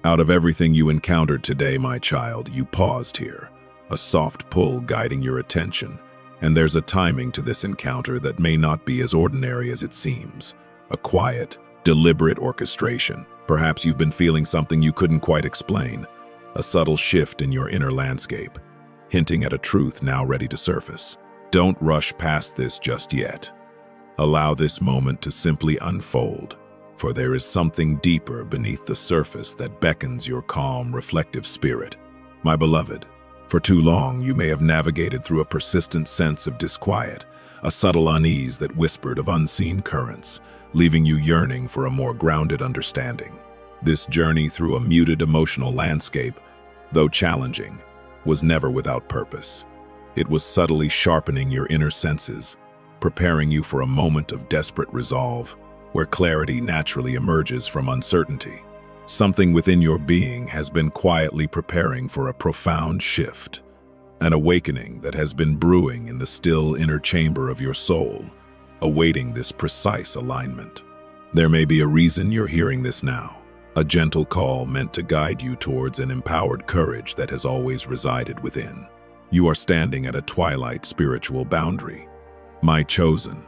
Out of everything you encountered today, my child, you paused here, a soft pull guiding your attention, and there's a timing to this encounter that may not be as ordinary as it seems. A quiet, deliberate orchestration. Perhaps you've been feeling something you couldn't quite explain, a subtle shift in your inner landscape, hinting at a truth now ready to surface. Don't rush past this just yet. Allow this moment to simply unfold, for there is something deeper beneath the surface that beckons your calm, reflective spirit. My beloved, for too long you may have navigated through a persistent sense of disquiet, a subtle unease that whispered of unseen currents, leaving you yearning for a more grounded understanding. This journey through a muted emotional landscape, though challenging, was never without purpose. It was subtly sharpening your inner senses, preparing you for a moment of desperate resolve, where clarity naturally emerges from uncertainty. Something within your being has been quietly preparing for a profound shift, an awakening that has been brewing in the still inner chamber of your soul, awaiting this precise alignment. There may be a reason you're hearing this now, a gentle call meant to guide you towards an empowered courage that has always resided within. You are standing at a twilight spiritual boundary, my chosen,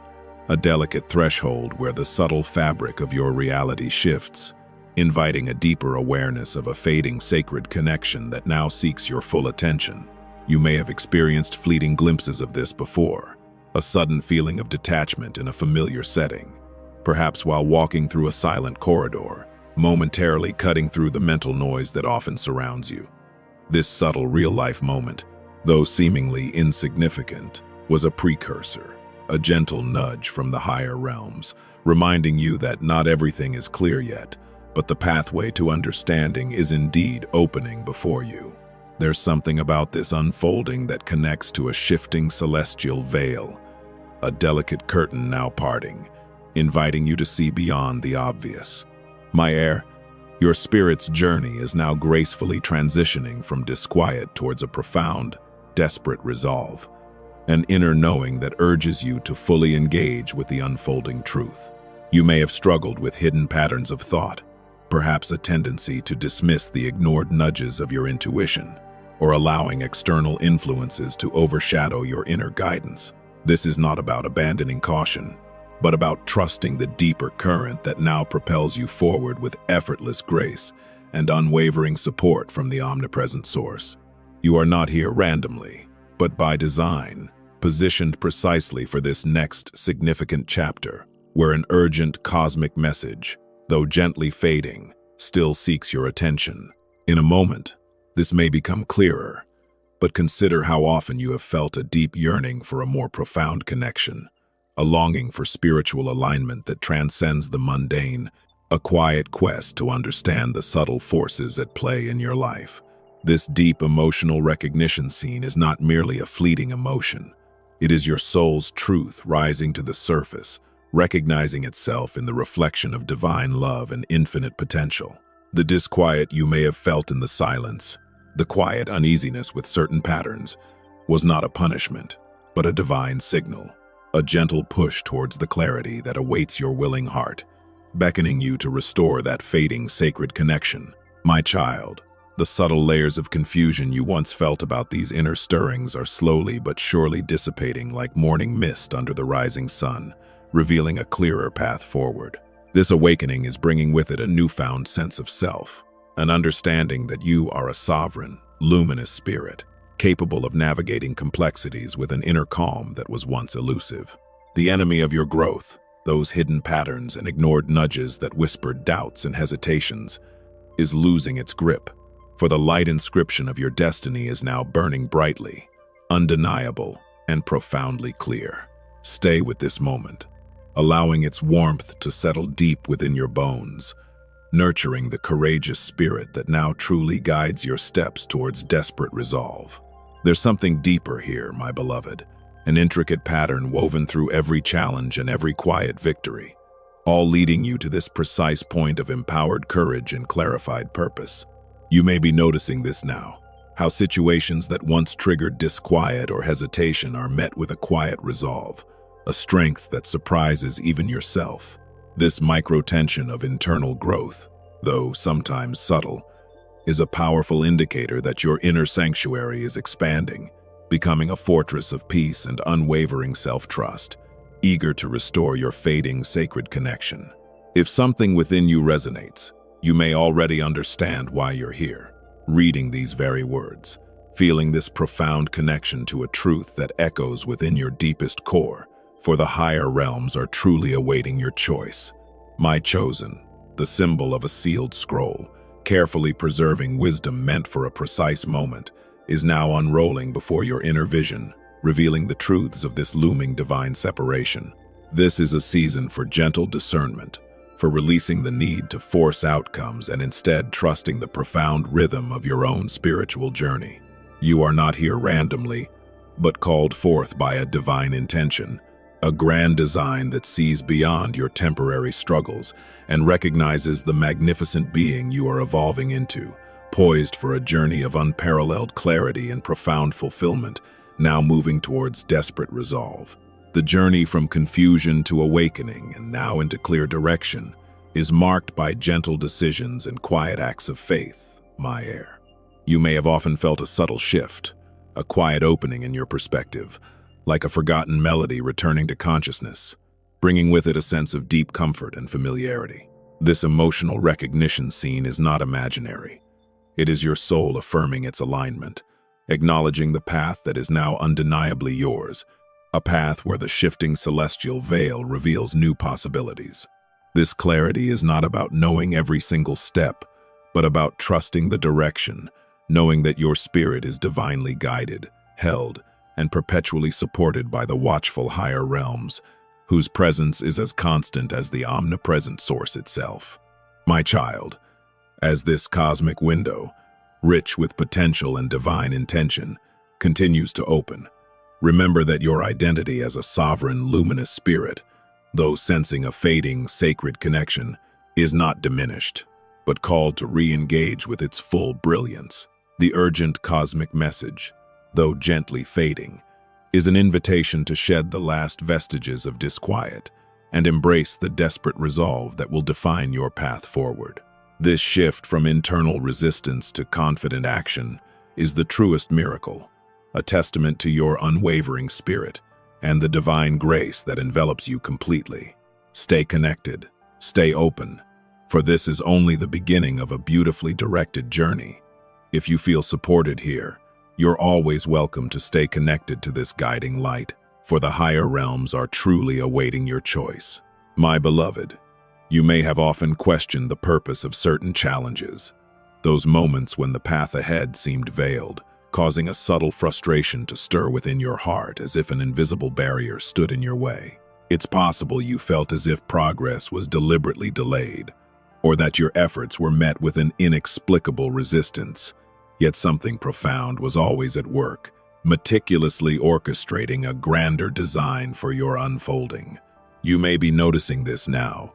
a delicate threshold where the subtle fabric of your reality shifts, inviting a deeper awareness of a fading sacred connection that now seeks your full attention. You may have experienced fleeting glimpses of this before, a sudden feeling of detachment in a familiar setting, perhaps while walking through a silent corridor, momentarily cutting through the mental noise that often surrounds you. This subtle real-life moment, though seemingly insignificant, was a precursor, a gentle nudge from the higher realms, reminding you that not everything is clear yet, but the pathway to understanding is indeed opening before you. There's something about this unfolding that connects to a shifting celestial veil, a delicate curtain now parting, inviting you to see beyond the obvious. My heir, your spirit's journey is now gracefully transitioning from disquiet towards a profound, desperate resolve, an inner knowing that urges you to fully engage with the unfolding truth. You may have struggled with hidden patterns of thought, perhaps a tendency to dismiss the ignored nudges of your intuition, or allowing external influences to overshadow your inner guidance. This is not about abandoning caution, but about trusting the deeper current that now propels you forward with effortless grace and unwavering support from the omnipresent source. You are not here randomly, but by design, positioned precisely for this next significant chapter, where an urgent cosmic message, though gently fading, still seeks your attention. In a moment, this may become clearer, but consider how often you have felt a deep yearning for a more profound connection, a longing for spiritual alignment that transcends the mundane, a quiet quest to understand the subtle forces at play in your life. This deep emotional recognition scene is not merely a fleeting emotion. It is your soul's truth rising to the surface, recognizing itself in the reflection of divine love and infinite potential. The disquiet you may have felt in the silence, the quiet uneasiness with certain patterns, was not a punishment, but a divine signal, a gentle push towards the clarity that awaits your willing heart, beckoning you to restore that fading sacred connection. My child, the subtle layers of confusion you once felt about these inner stirrings are slowly but surely dissipating like morning mist under the rising sun, revealing a clearer path forward. This awakening is bringing with it a newfound sense of self, an understanding that you are a sovereign, luminous spirit, capable of navigating complexities with an inner calm that was once elusive. The enemy of your growth, those hidden patterns and ignored nudges that whispered doubts and hesitations, is losing its grip, for the light inscription of your destiny is now burning brightly, undeniable, and profoundly clear. Stay with this moment, allowing its warmth to settle deep within your bones, nurturing the courageous spirit that now truly guides your steps towards desperate resolve. There's something deeper here, my beloved, an intricate pattern woven through every challenge and every quiet victory, all leading you to this precise point of empowered courage and clarified purpose. You may be noticing this now, how situations that once triggered disquiet or hesitation are met with a quiet resolve, a strength that surprises even yourself. This micro-tension of internal growth, though sometimes subtle, is a powerful indicator that your inner sanctuary is expanding, becoming a fortress of peace and unwavering self-trust, eager to restore your fading sacred connection. If something within you resonates, you may already understand why you're here, reading these very words, feeling this profound connection to a truth that echoes within your deepest core, for the higher realms are truly awaiting your choice. My chosen, the symbol of a sealed scroll, carefully preserving wisdom meant for a precise moment, is now unrolling before your inner vision, revealing the truths of this looming divine separation. This is a season for gentle discernment, for releasing the need to force outcomes and instead trusting the profound rhythm of your own spiritual journey. You are not here randomly, but called forth by a divine intention, a grand design that sees beyond your temporary struggles and recognizes the magnificent being you are evolving into, poised for a journey of unparalleled clarity and profound fulfillment, now moving towards desperate resolve. The journey from confusion to awakening and now into clear direction is marked by gentle decisions and quiet acts of faith, my heir. You may have often felt a subtle shift, a quiet opening in your perspective, like a forgotten melody returning to consciousness, bringing with it a sense of deep comfort and familiarity. This emotional recognition scene is not imaginary. It is your soul affirming its alignment, acknowledging the path that is now undeniably yours, a path where the shifting celestial veil reveals new possibilities. This clarity is not about knowing every single step, but about trusting the direction, knowing that your spirit is divinely guided, held, and perpetually supported by the watchful higher realms, whose presence is as constant as the omnipresent source itself. My child, as this cosmic window, rich with potential and divine intention, continues to open, remember that your identity as a sovereign, luminous spirit, though sensing a fading, sacred connection, is not diminished, but called to re-engage with its full brilliance. The urgent cosmic message, though gently fading, is an invitation to shed the last vestiges of disquiet and embrace the desperate resolve that will define your path forward. This shift from internal resistance to confident action is the truest miracle, a testament to your unwavering spirit and the divine grace that envelops you completely. Stay connected, stay open, for this is only the beginning of a beautifully directed journey. If you feel supported here, you're always welcome to stay connected to this guiding light, for the higher realms are truly awaiting your choice. My beloved, you may have often questioned the purpose of certain challenges, those moments when the path ahead seemed veiled, causing a subtle frustration to stir within your heart as if an invisible barrier stood in your way. It's possible you felt as if progress was deliberately delayed, or that your efforts were met with an inexplicable resistance. Yet something profound was always at work, meticulously orchestrating a grander design for your unfolding. You may be noticing this now,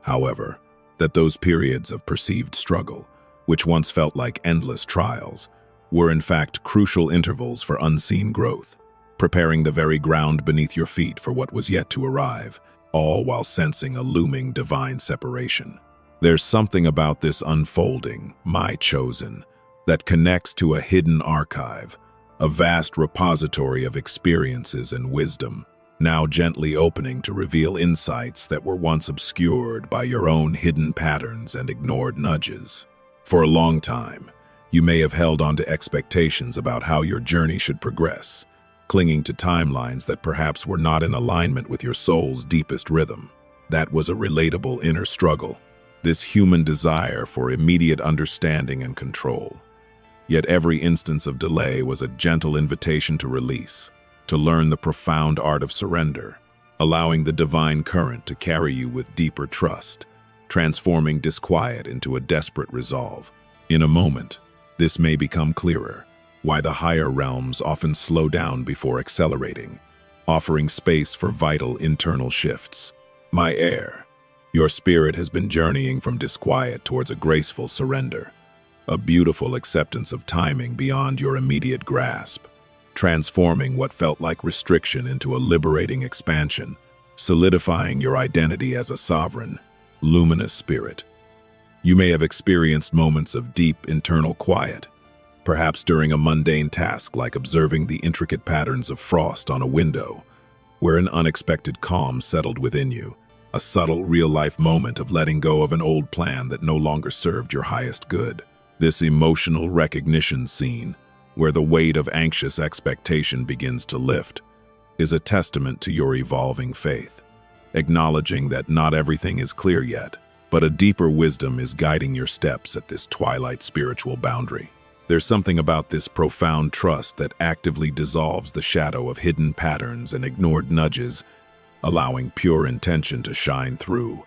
however, that those periods of perceived struggle, which once felt like endless trials, were in fact crucial intervals for unseen growth, preparing the very ground beneath your feet for what was yet to arrive, all while sensing a looming divine separation. There's something about this unfolding, my chosen, that connects to a hidden archive, a vast repository of experiences and wisdom, now gently opening to reveal insights that were once obscured by your own hidden patterns and ignored nudges. For a long time, you may have held on to expectations about how your journey should progress, clinging to timelines that perhaps were not in alignment with your soul's deepest rhythm. That was a relatable inner struggle, this human desire for immediate understanding and control. Yet every instance of delay was a gentle invitation to release, to learn the profound art of surrender, allowing the divine current to carry you with deeper trust, transforming disquiet into a desperate resolve. In a moment, this may become clearer, why the higher realms often slow down before accelerating, offering space for vital internal shifts. My heir, your spirit has been journeying from disquiet towards a graceful surrender, a beautiful acceptance of timing beyond your immediate grasp, transforming what felt like restriction into a liberating expansion, solidifying your identity as a sovereign, luminous spirit. You may have experienced moments of deep internal quiet, perhaps during a mundane task like observing the intricate patterns of frost on a window, where an unexpected calm settled within you, a subtle real-life moment of letting go of an old plan that no longer served your highest good. This emotional recognition scene, where the weight of anxious expectation begins to lift, is a testament to your evolving faith, acknowledging that not everything is clear yet, but a deeper wisdom is guiding your steps at this twilight spiritual boundary. There's something about this profound trust that actively dissolves the shadow of hidden patterns and ignored nudges, allowing pure intention to shine through,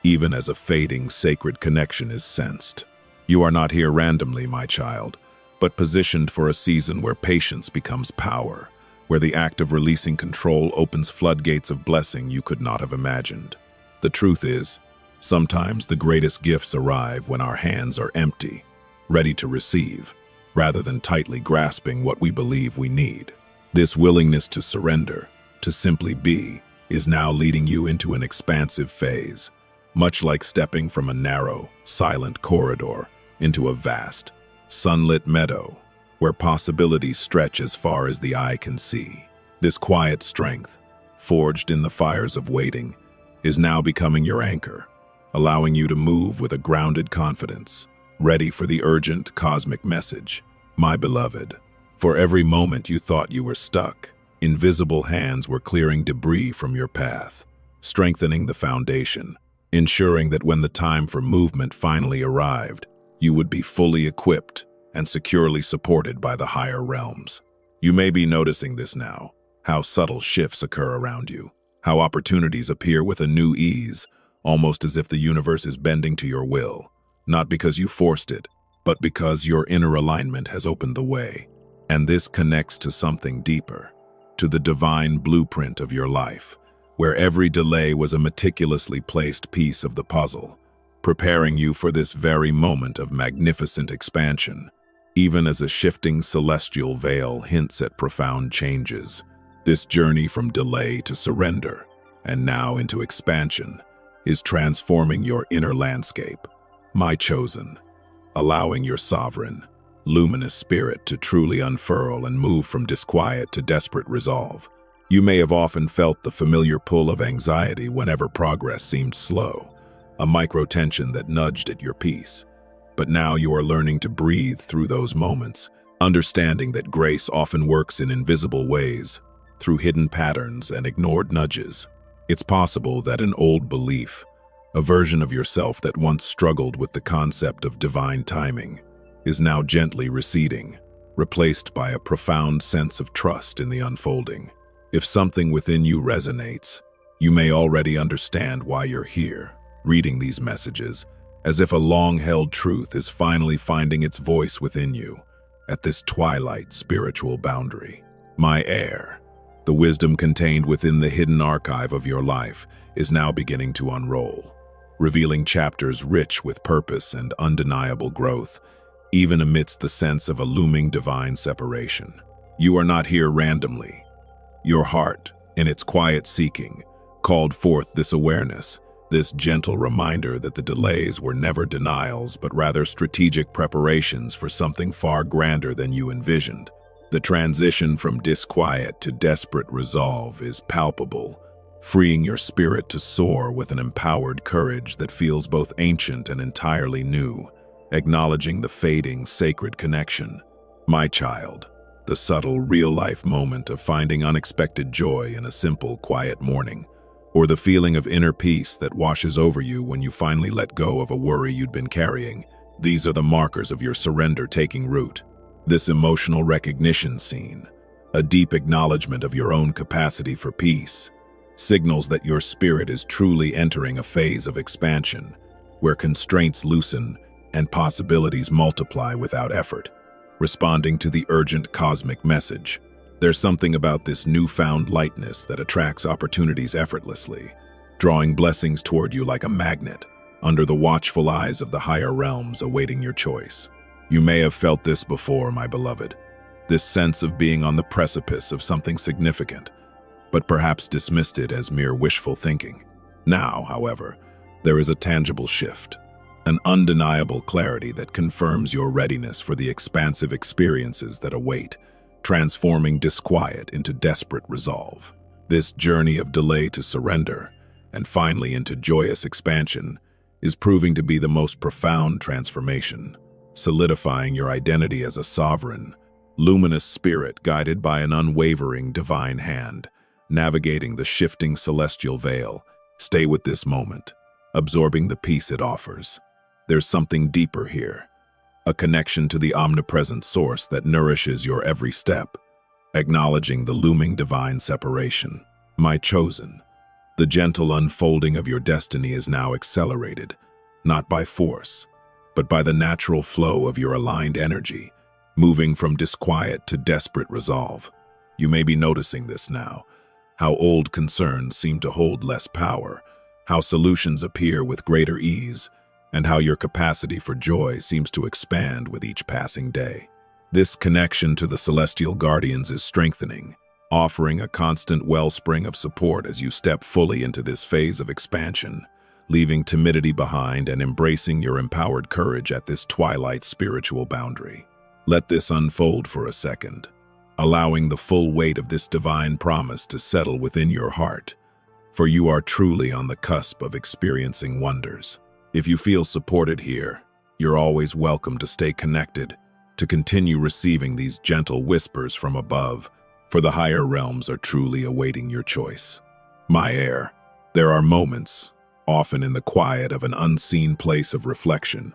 even as a fading sacred connection is sensed. You are not here randomly, my child, but positioned for a season where patience becomes power, where the act of releasing control opens floodgates of blessing you could not have imagined. The truth is, sometimes the greatest gifts arrive when our hands are empty, ready to receive, rather than tightly grasping what we believe we need. This willingness to surrender, to simply be, is now leading you into an expansive phase, much like stepping from a narrow, silent corridor into a vast, sunlit meadow, where possibilities stretch as far as the eye can see. This quiet strength, forged in the fires of waiting, is now becoming your anchor, allowing you to move with a grounded confidence, ready for the urgent cosmic message. My beloved, for every moment you thought you were stuck, invisible hands were clearing debris from your path, strengthening the foundation, ensuring that when the time for movement finally arrived, you would be fully equipped and securely supported by the higher realms. You may be noticing this now, how subtle shifts occur around you, how opportunities appear with a new ease, almost as if the universe is bending to your will, not because you forced it, but because your inner alignment has opened the way. And this connects to something deeper, to the divine blueprint of your life, where every delay was a meticulously placed piece of the puzzle, preparing you for this very moment of magnificent expansion. Even as a shifting celestial veil hints at profound changes, this journey from delay to surrender, and now into expansion, is transforming your inner landscape, my chosen, allowing your sovereign, luminous spirit to truly unfurl and move from disquiet to desperate resolve. You may have often felt the familiar pull of anxiety whenever progress seemed slow, a micro-tension that nudged at your peace. But now you are learning to breathe through those moments, understanding that grace often works in invisible ways, through hidden patterns and ignored nudges. It's possible that an old belief, a version of yourself that once struggled with the concept of divine timing, is now gently receding, replaced by a profound sense of trust in the unfolding. If something within you resonates, you may already understand why you're here, reading these messages, as if a long-held truth is finally finding its voice within you, at this twilight spiritual boundary. My heir, the wisdom contained within the hidden archive of your life, is now beginning to unroll, revealing chapters rich with purpose and undeniable growth, even amidst the sense of a looming divine separation. You are not here randomly. Your heart, in its quiet seeking, called forth this awareness, this gentle reminder that the delays were never denials, but rather strategic preparations for something far grander than you envisioned. The transition from disquiet to desperate resolve is palpable, freeing your spirit to soar with an empowered courage that feels both ancient and entirely new, acknowledging the fading sacred connection. My child, the subtle real-life moment of finding unexpected joy in a simple, quiet morning, or the feeling of inner peace that washes over you when you finally let go of a worry you'd been carrying, these are the markers of your surrender taking root. This emotional recognition scene, a deep acknowledgement of your own capacity for peace, signals that your spirit is truly entering a phase of expansion, where constraints loosen and possibilities multiply without effort. Responding to the urgent cosmic message, there's something about this newfound lightness that attracts opportunities effortlessly, drawing blessings toward you like a magnet, under the watchful eyes of the higher realms awaiting your choice. You may have felt this before, my beloved, this sense of being on the precipice of something significant, but perhaps dismissed it as mere wishful thinking. Now, however, there is a tangible shift, an undeniable clarity that confirms your readiness for the expansive experiences that await, transforming disquiet into desperate resolve. This journey of delay to surrender, and finally into joyous expansion, is proving to be the most profound transformation, solidifying your identity as a sovereign, luminous spirit guided by an unwavering divine hand, navigating the shifting celestial veil. Stay with this moment, absorbing the peace it offers. There's something deeper here, a connection to the omnipresent source that nourishes your every step, acknowledging the looming divine separation. My chosen, the gentle unfolding of your destiny is now accelerated, not by force, but by the natural flow of your aligned energy, moving from disquiet to desperate resolve. You may be noticing this now, how old concerns seem to hold less power, how solutions appear with greater ease, and how your capacity for joy seems to expand with each passing day. This connection to the celestial guardians is strengthening, offering a constant wellspring of support as you step fully into this phase of expansion, leaving timidity behind and embracing your empowered courage at this twilight spiritual boundary. Let this unfold for a second, allowing the full weight of this divine promise to settle within your heart, for you are truly on the cusp of experiencing wonders. If you feel supported here, you're always welcome to stay connected, to continue receiving these gentle whispers from above, for the higher realms are truly awaiting your choice. My heir, there are moments, often in the quiet of an unseen place of reflection,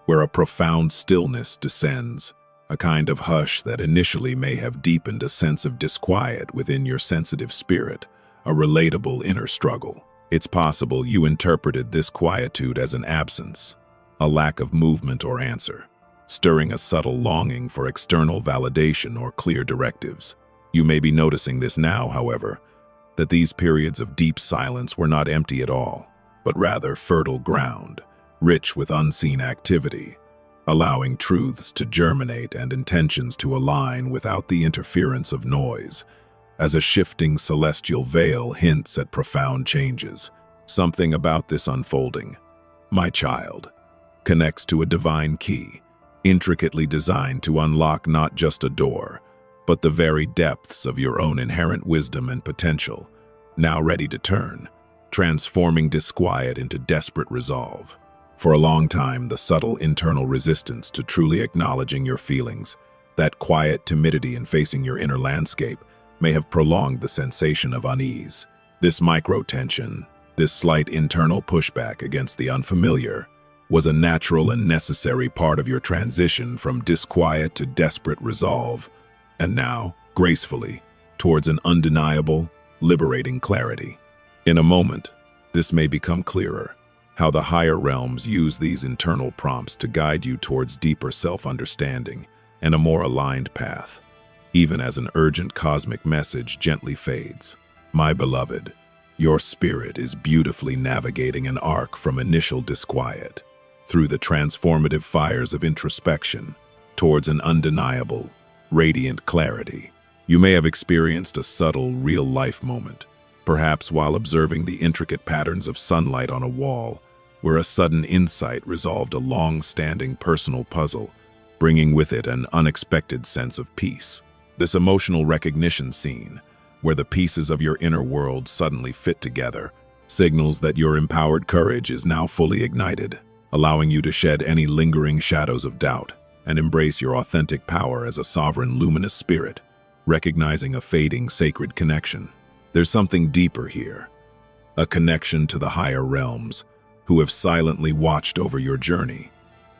where a profound stillness descends, a kind of hush that initially may have deepened a sense of disquiet within your sensitive spirit, a relatable inner struggle. It's possible you interpreted this quietude as an absence, a lack of movement or answer, stirring a subtle longing for external validation or clear directives. You may be noticing this now, however, that these periods of deep silence were not empty at all, but rather fertile ground, rich with unseen activity, allowing truths to germinate and intentions to align without the interference of noise. As a shifting celestial veil hints at profound changes, something about this unfolding, my child, connects to a divine key, intricately designed to unlock not just a door, but the very depths of your own inherent wisdom and potential, now ready to turn, transforming disquiet into desperate resolve. For a long time, the subtle internal resistance to truly acknowledging your feelings, that quiet timidity in facing your inner landscape, may have prolonged the sensation of unease. This micro-tension, this slight internal pushback against the unfamiliar, was a natural and necessary part of your transition from disquiet to desperate resolve, and now, gracefully, towards an undeniable, liberating clarity. In a moment, this may become clearer, how the higher realms use these internal prompts to guide you towards deeper self-understanding and a more aligned path, even as an urgent cosmic message gently fades. My beloved, your spirit is beautifully navigating an arc from initial disquiet, through the transformative fires of introspection, towards an undeniable, radiant clarity. You may have experienced a subtle, real-life moment, perhaps while observing the intricate patterns of sunlight on a wall, where a sudden insight resolved a long-standing personal puzzle, bringing with it an unexpected sense of peace. This emotional recognition scene, where the pieces of your inner world suddenly fit together, signals that your empowered courage is now fully ignited, allowing you to shed any lingering shadows of doubt and embrace your authentic power as a sovereign luminous spirit, recognizing a fading sacred connection. There's something deeper here, a connection to the higher realms, who have silently watched over your journey,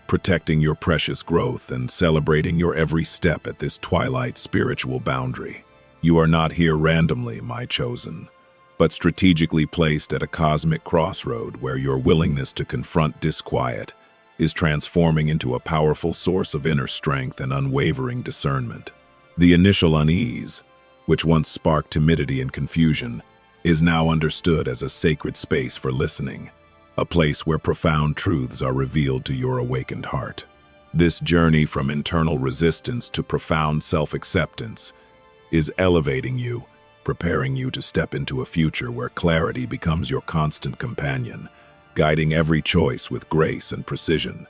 protecting your precious growth and celebrating your every step at this twilight spiritual boundary. You are not here randomly, my chosen, but strategically placed at a cosmic crossroad where your willingness to confront disquiet is transforming into a powerful source of inner strength and unwavering discernment. The initial unease, which once sparked timidity and confusion, is now understood as a sacred space for listening, a place where profound truths are revealed to your awakened heart. This journey from internal resistance to profound self-acceptance is elevating you, preparing you to step into a future where clarity becomes your constant companion, guiding every choice with grace and precision,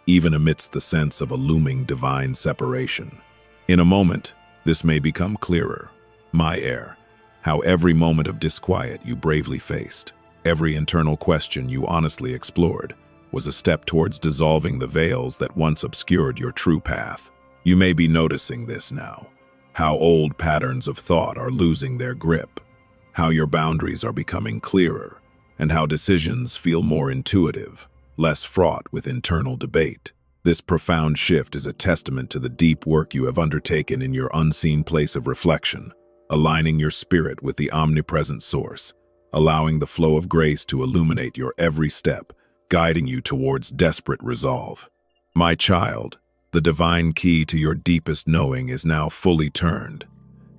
even amidst the sense of a looming divine separation. In a moment, this may become clearer. My heir, how every moment of disquiet you bravely faced, every internal question you honestly explored, was a step towards dissolving the veils that once obscured your true path. You may be noticing this now, how old patterns of thought are losing their grip, how your boundaries are becoming clearer, and how decisions feel more intuitive, less fraught with internal debate. This profound shift is a testament to the deep work you have undertaken in your unseen place of reflection, aligning your spirit with the omnipresent source, allowing the flow of grace to illuminate your every step, guiding you towards desperate resolve. My child, the divine key to your deepest knowing is now fully turned,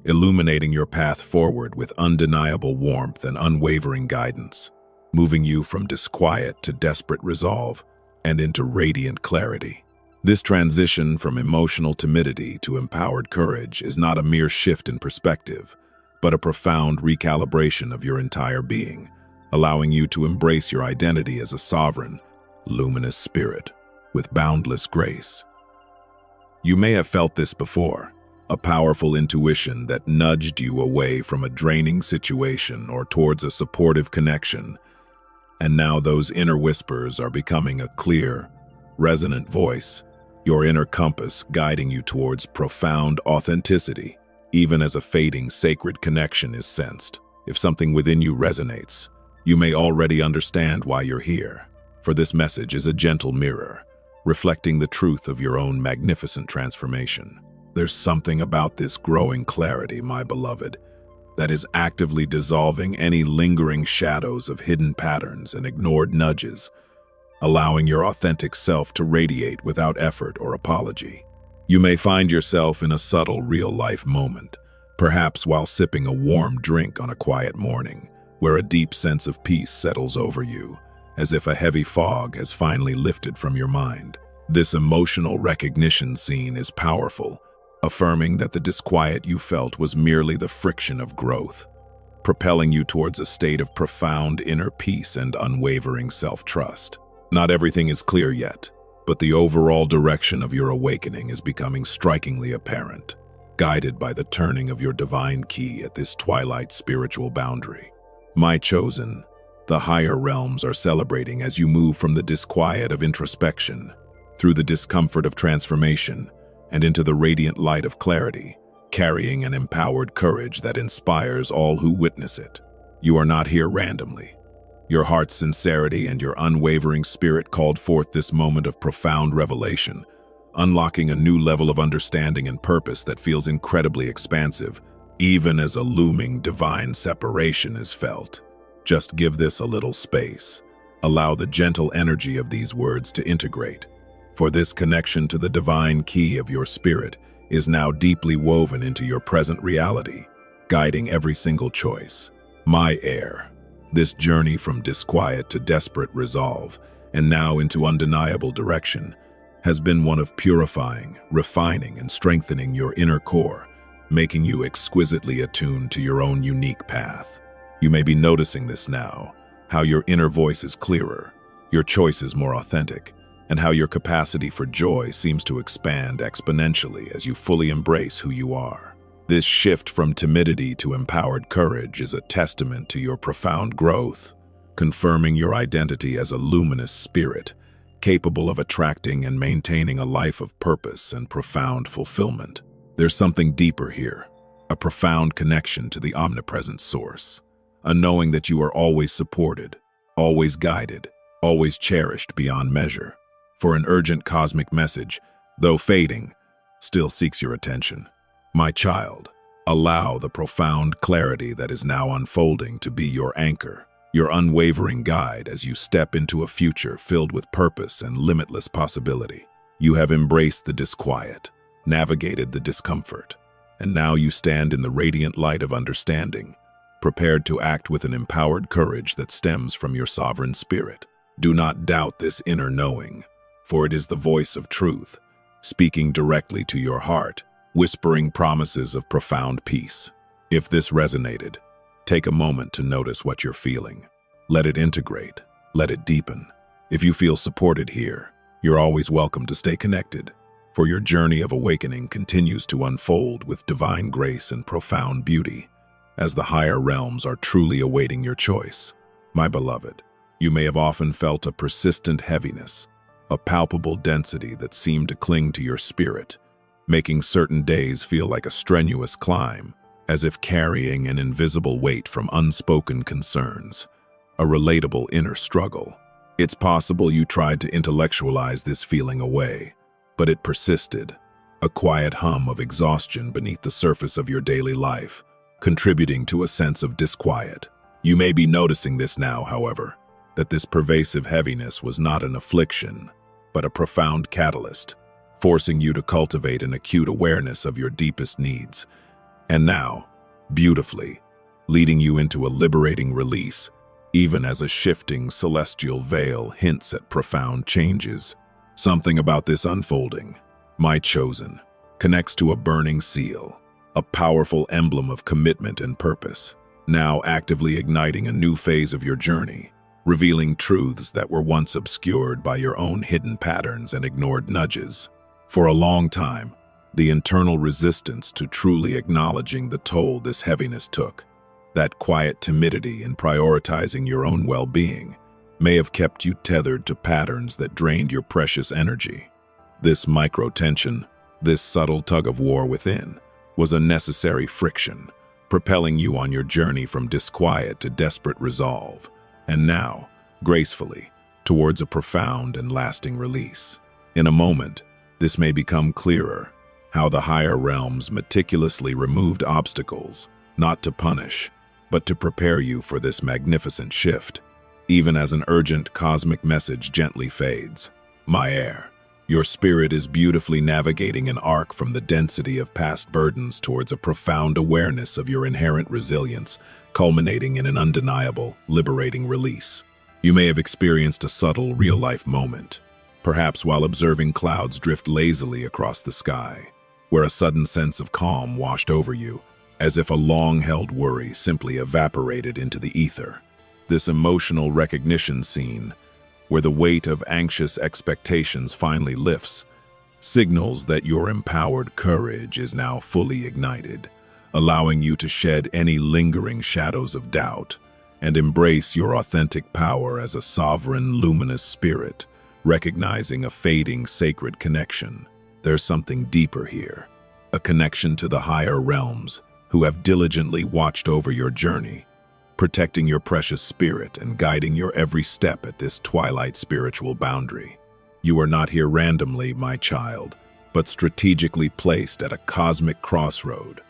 illuminating your path forward with undeniable warmth and unwavering guidance, moving you from disquiet to desperate resolve and into radiant clarity. This transition from emotional timidity to empowered courage is not a mere shift in perspective, but a profound recalibration of your entire being, allowing you to embrace your identity as a sovereign, luminous spirit with boundless grace. You may have felt this before, a powerful intuition that nudged you away from a draining situation or towards a supportive connection. And now those inner whispers are becoming a clear, resonant voice, your inner compass guiding you towards profound authenticity, even as a fading sacred connection is sensed. If something within you resonates, you may already understand why you're here, for this message is a gentle mirror, reflecting the truth of your own magnificent transformation. There's something about this growing clarity, my beloved, that is actively dissolving any lingering shadows of hidden patterns and ignored nudges, allowing your authentic self to radiate without effort or apology. You may find yourself in a subtle real-life moment, perhaps while sipping a warm drink on a quiet morning, where a deep sense of peace settles over you, as if a heavy fog has finally lifted from your mind. This emotional recognition scene is powerful, affirming that the disquiet you felt was merely the friction of growth, propelling you towards a state of profound inner peace and unwavering self-trust. Not everything is clear yet, but the overall direction of your awakening is becoming strikingly apparent, guided by the turning of your divine key at this twilight spiritual boundary. My chosen, the higher realms are celebrating as you move from the disquiet of introspection, through the discomfort of transformation, and into the radiant light of clarity, carrying an empowered courage that inspires all who witness it. You are not here randomly. Your heart's sincerity and your unwavering spirit called forth this moment of profound revelation, unlocking a new level of understanding and purpose that feels incredibly expansive, even as a looming divine separation is felt. Just give this a little space. Allow the gentle energy of these words to integrate, for this connection to the divine key of your spirit is now deeply woven into your present reality, guiding every single choice. My heir, this journey from disquiet to desperate resolve, and now into undeniable direction, has been one of purifying, refining, and strengthening your inner core, making you exquisitely attuned to your own unique path. You may be noticing this now, how your inner voice is clearer, your choices more authentic, and how your capacity for joy seems to expand exponentially as you fully embrace who you are. This shift from timidity to empowered courage is a testament to your profound growth, confirming your identity as a luminous spirit, capable of attracting and maintaining a life of purpose and profound fulfillment. There's something deeper here, a profound connection to the omnipresent source, a knowing that you are always supported, always guided, always cherished beyond measure. For an urgent cosmic message, though fading, still seeks your attention. My child, allow the profound clarity that is now unfolding to be your anchor, your unwavering guide as you step into a future filled with purpose and limitless possibility. You have embraced the disquiet, navigated the discomfort, and now you stand in the radiant light of understanding, prepared to act with an empowered courage that stems from your sovereign spirit. Do not doubt this inner knowing, for it is the voice of truth, speaking directly to your heart, whispering promises of profound peace. If this resonated, take a moment to notice what you're feeling. Let it integrate. let it deepen. If you feel supported here, you're always welcome to stay connected, for your journey of awakening continues to unfold with divine grace and profound beauty, as the higher realms are truly awaiting your choice. My beloved, you may have often felt a persistent heaviness, a palpable density that seemed to cling to your spirit, making certain days feel like a strenuous climb, as if carrying an invisible weight from unspoken concerns, a relatable inner struggle. It's possible you tried to intellectualize this feeling away, but it persisted, a quiet hum of exhaustion beneath the surface of your daily life, contributing to a sense of disquiet. You may be noticing this now, however, that this pervasive heaviness was not an affliction, but a profound catalyst, forcing you to cultivate an acute awareness of your deepest needs. And now, beautifully, leading you into a liberating release, even as a shifting celestial veil hints at profound changes. Something about this unfolding, my chosen, connects to a burning seal, a powerful emblem of commitment and purpose, now actively igniting a new phase of your journey, revealing truths that were once obscured by your own hidden patterns and ignored nudges. For a long time, the internal resistance to truly acknowledging the toll this heaviness took, that quiet timidity in prioritizing your own well-being, may have kept you tethered to patterns that drained your precious energy. This micro-tension, this subtle tug-of-war within, was a necessary friction, propelling you on your journey from disquiet to desperate resolve, and now, gracefully, towards a profound and lasting release. In a moment, this may become clearer, how the higher realms meticulously removed obstacles, not to punish, but to prepare you for this magnificent shift, even as an urgent cosmic message gently fades. My heir, your spirit is beautifully navigating an arc from the density of past burdens towards a profound awareness of your inherent resilience, culminating in an undeniable, liberating release. You may have experienced a subtle, real-life moment, perhaps while observing clouds drift lazily across the sky, where a sudden sense of calm washed over you, as if a long-held worry simply evaporated into the ether. This emotional recognition scene, where the weight of anxious expectations finally lifts, signals that your empowered courage is now fully ignited, allowing you to shed any lingering shadows of doubt and embrace your authentic power as a sovereign, luminous spirit, recognizing a fading sacred connection. There's something deeper here, a connection to the higher realms, who have diligently watched over your journey, protecting your precious spirit and guiding your every step at this twilight spiritual boundary. You are not here randomly, my child, but strategically placed at a cosmic crossroad,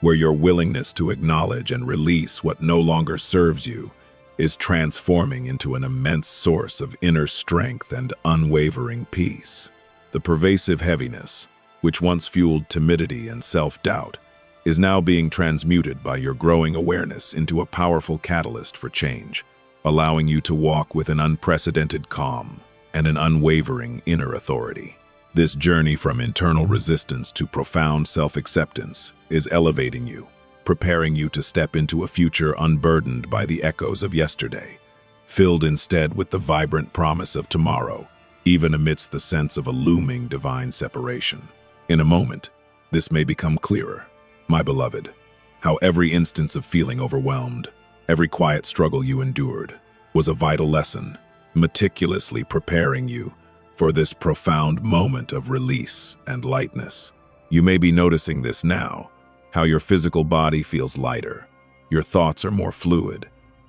where your willingness to acknowledge and release what no longer serves you is transforming into an immense source of inner strength and unwavering peace. The pervasive heaviness, which once fueled timidity and self-doubt, is now being transmuted by your growing awareness into a powerful catalyst for change, allowing you to walk with an unprecedented calm and an unwavering inner authority. This journey from internal resistance to profound self-acceptance is elevating you, preparing you to step into a future unburdened by the echoes of yesterday, filled instead with the vibrant promise of tomorrow, even amidst the sense of a looming divine separation. In a moment, this may become clearer, my beloved, how every instance of feeling overwhelmed, every quiet struggle you endured, was a vital lesson, meticulously preparing you for this profound moment of release and lightness. You may be noticing this now, how your physical body feels lighter, your thoughts are more fluid,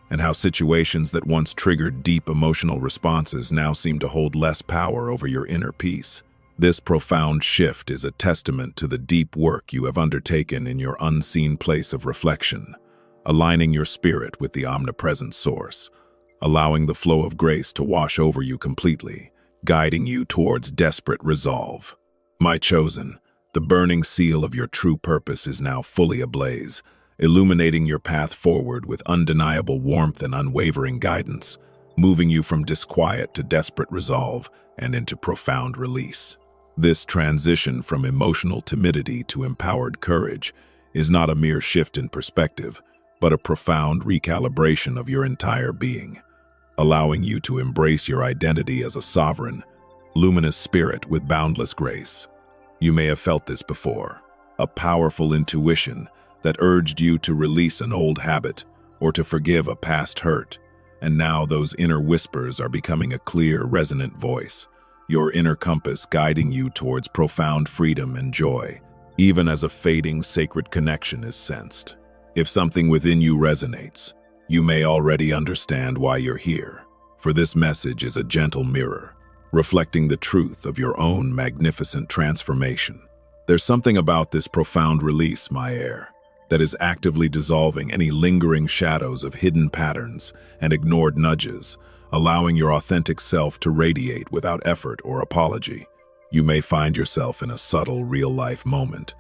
and how situations that once triggered deep emotional responses now seem to hold less power over your inner peace. This profound shift is a testament to the deep work you have undertaken in your unseen place of reflection, aligning your spirit with the omnipresent source, allowing the flow of grace to wash over you completely, guiding you towards desperate resolve. My chosen, the burning seal of your true purpose is now fully ablaze, illuminating your path forward with undeniable warmth and unwavering guidance, moving you from disquiet to desperate resolve and into profound release. This transition from emotional timidity to empowered courage is not a mere shift in perspective, but a profound recalibration of your entire being. allowing you to embrace your identity as a sovereign, luminous spirit with boundless grace. You may have felt this before, a powerful intuition that urged you to release an old habit or to forgive a past hurt. And now those inner whispers are becoming a clear, resonant voice, your inner compass guiding you towards profound freedom and joy, even as a fading sacred connection is sensed. If something within you resonates, you may already understand why you're here, for this message is a gentle mirror, reflecting the truth of your own magnificent transformation. There's something about this profound release, my heir, that is actively dissolving any lingering shadows of hidden patterns and ignored nudges, allowing your authentic self to radiate without effort or apology. You may find yourself in a subtle, real-life moment,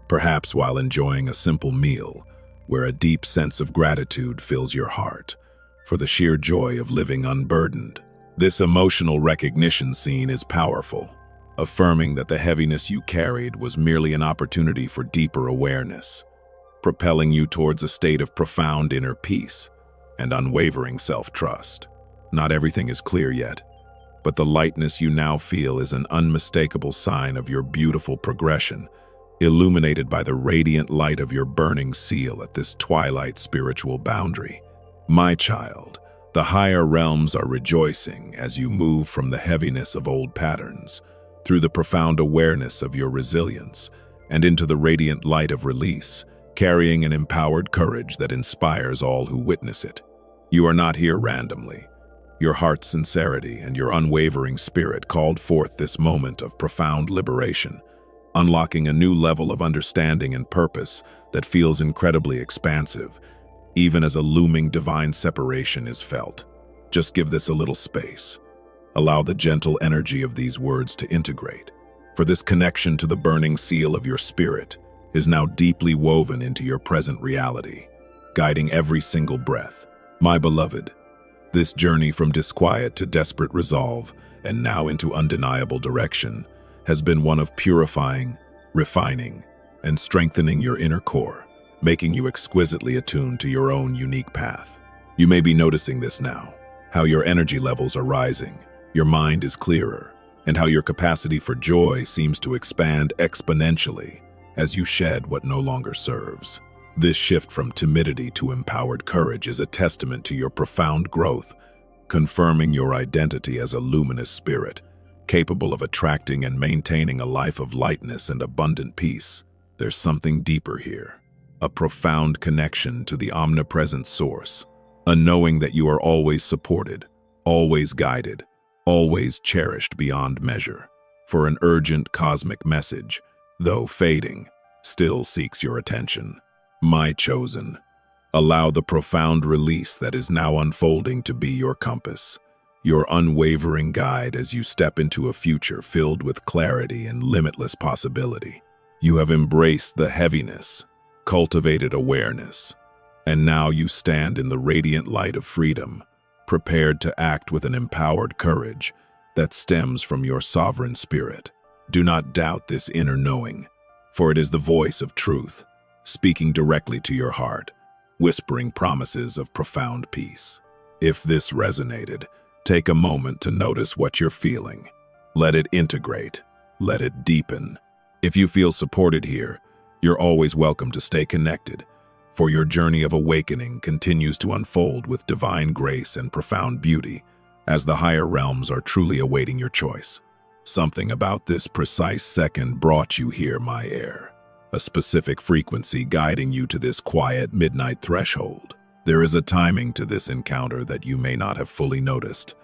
perhaps while enjoying a simple meal, where a deep sense of gratitude fills your heart for the sheer joy of living unburdened. This emotional recognition scene is powerful, affirming that the heaviness you carried was merely an opportunity for deeper awareness, propelling you towards a state of profound inner peace and unwavering self-trust. Not everything is clear yet, but the lightness you now feel is an unmistakable sign of your beautiful progression, illuminated by the radiant light of your burning seal at this twilight spiritual boundary. My child, the higher realms are rejoicing as you move from the heaviness of old patterns, through the profound awareness of your resilience, and into the radiant light of release, carrying an empowered courage that inspires all who witness it. You are not here randomly. Your heart's sincerity and your unwavering spirit called forth this moment of profound liberation, unlocking a new level of understanding and purpose that feels incredibly expansive, even as a looming divine separation is felt. Just give this a little space. Allow the gentle energy of these words to integrate, for this connection to the burning seal of your spirit is now deeply woven into your present reality, guiding every single breath. My beloved, this journey from disquiet to desperate resolve, and now into undeniable direction, has been one of purifying, refining, and strengthening your inner core, making you exquisitely attuned to your own unique path. You may be noticing this now, how your energy levels are rising, your mind is clearer, and how your capacity for joy seems to expand exponentially as you shed what no longer serves. This shift from timidity to empowered courage is a testament to your profound growth, confirming your identity as a luminous spirit, capable of attracting and maintaining a life of lightness and abundant peace. There's something deeper here, a profound connection to the omnipresent source, a knowing that you are always supported, always guided, always cherished beyond measure. For an urgent cosmic message, though fading, still seeks your attention. My chosen, allow the profound release that is now unfolding to be your compass, your unwavering guide as you step into a future filled with clarity and limitless possibility. You have embraced the heaviness, cultivated awareness, and now you stand in the radiant light of freedom, prepared to act with an empowered courage that stems from your sovereign spirit. Do not doubt this inner knowing, for it is the voice of truth, speaking directly to your heart, whispering promises of profound peace. If this resonated, take a moment to notice what you're feeling. Let it integrate. Let it deepen. If you feel supported here, you're always welcome to stay connected, for your journey of awakening continues to unfold with divine grace and profound beauty, as the higher realms are truly awaiting your choice. Something about this precise second brought you here, my heir. A specific frequency guiding you to this quiet midnight threshold. There is a timing to this encounter that you may not have fully noticed,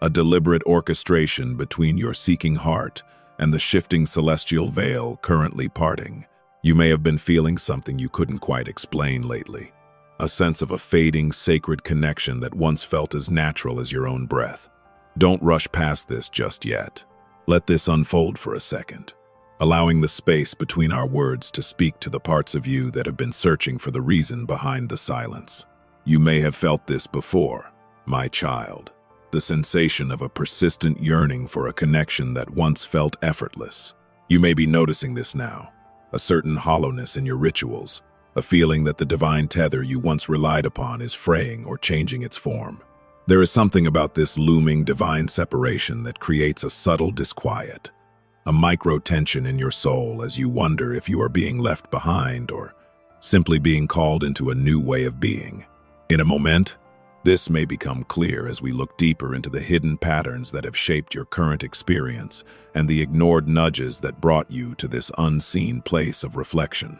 a deliberate orchestration between your seeking heart and the shifting celestial veil currently parting. You may have been feeling something you couldn't quite explain lately, a sense of a fading sacred connection that once felt as natural as your own breath. Don't rush past this just yet. Let this unfold for a second, allowing the space between our words to speak to the parts of you that have been searching for the reason behind the silence. You may have felt this before, my child, the sensation of a persistent yearning for a connection that once felt effortless. You may be noticing this now, a certain hollowness in your rituals, a feeling that the divine tether you once relied upon is fraying or changing its form. There is something about this looming divine separation that creates a subtle disquiet, a micro-tension in your soul as you wonder if you are being left behind or simply being called into a new way of being. In a moment, this may become clear as we look deeper into the hidden patterns that have shaped your current experience and the ignored nudges that brought you to this unseen place of reflection.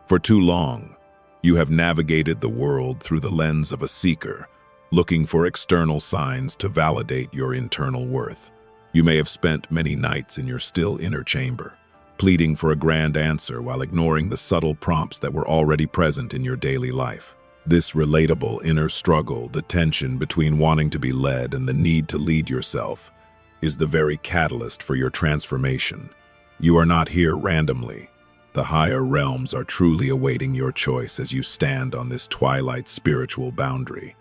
For too long, you have navigated the world through the lens of a seeker, looking for external signs to validate your internal worth. You may have spent many nights in your still inner chamber, pleading for a grand answer while ignoring the subtle prompts that were already present in your daily life. This relatable inner struggle, the tension between wanting to be led and the need to lead yourself, is the very catalyst for your transformation. You are not here randomly. The higher realms are truly awaiting your choice as you stand on this twilight spiritual boundary,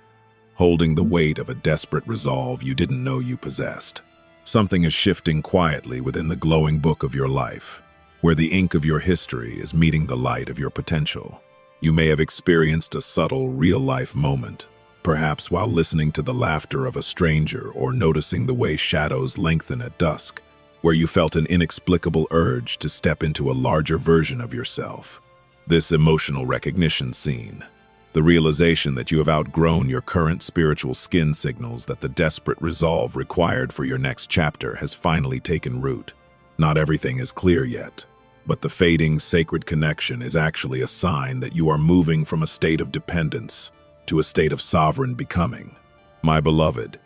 holding the weight of a desperate resolve you didn't know you possessed. Something is shifting quietly within the glowing book of your life, where the ink of your history is meeting the light of your potential. You may have experienced a subtle, real-life moment, perhaps while listening to the laughter of a stranger or noticing the way shadows lengthen at dusk, where you felt an inexplicable urge to step into a larger version of yourself. This emotional recognition scene, the realization that you have outgrown your current spiritual skin, signals that the desperate resolve required for your next chapter has finally taken root. Not everything is clear yet, but the fading sacred connection is actually a sign that you are moving from a state of dependence to a state of sovereign becoming. My beloved,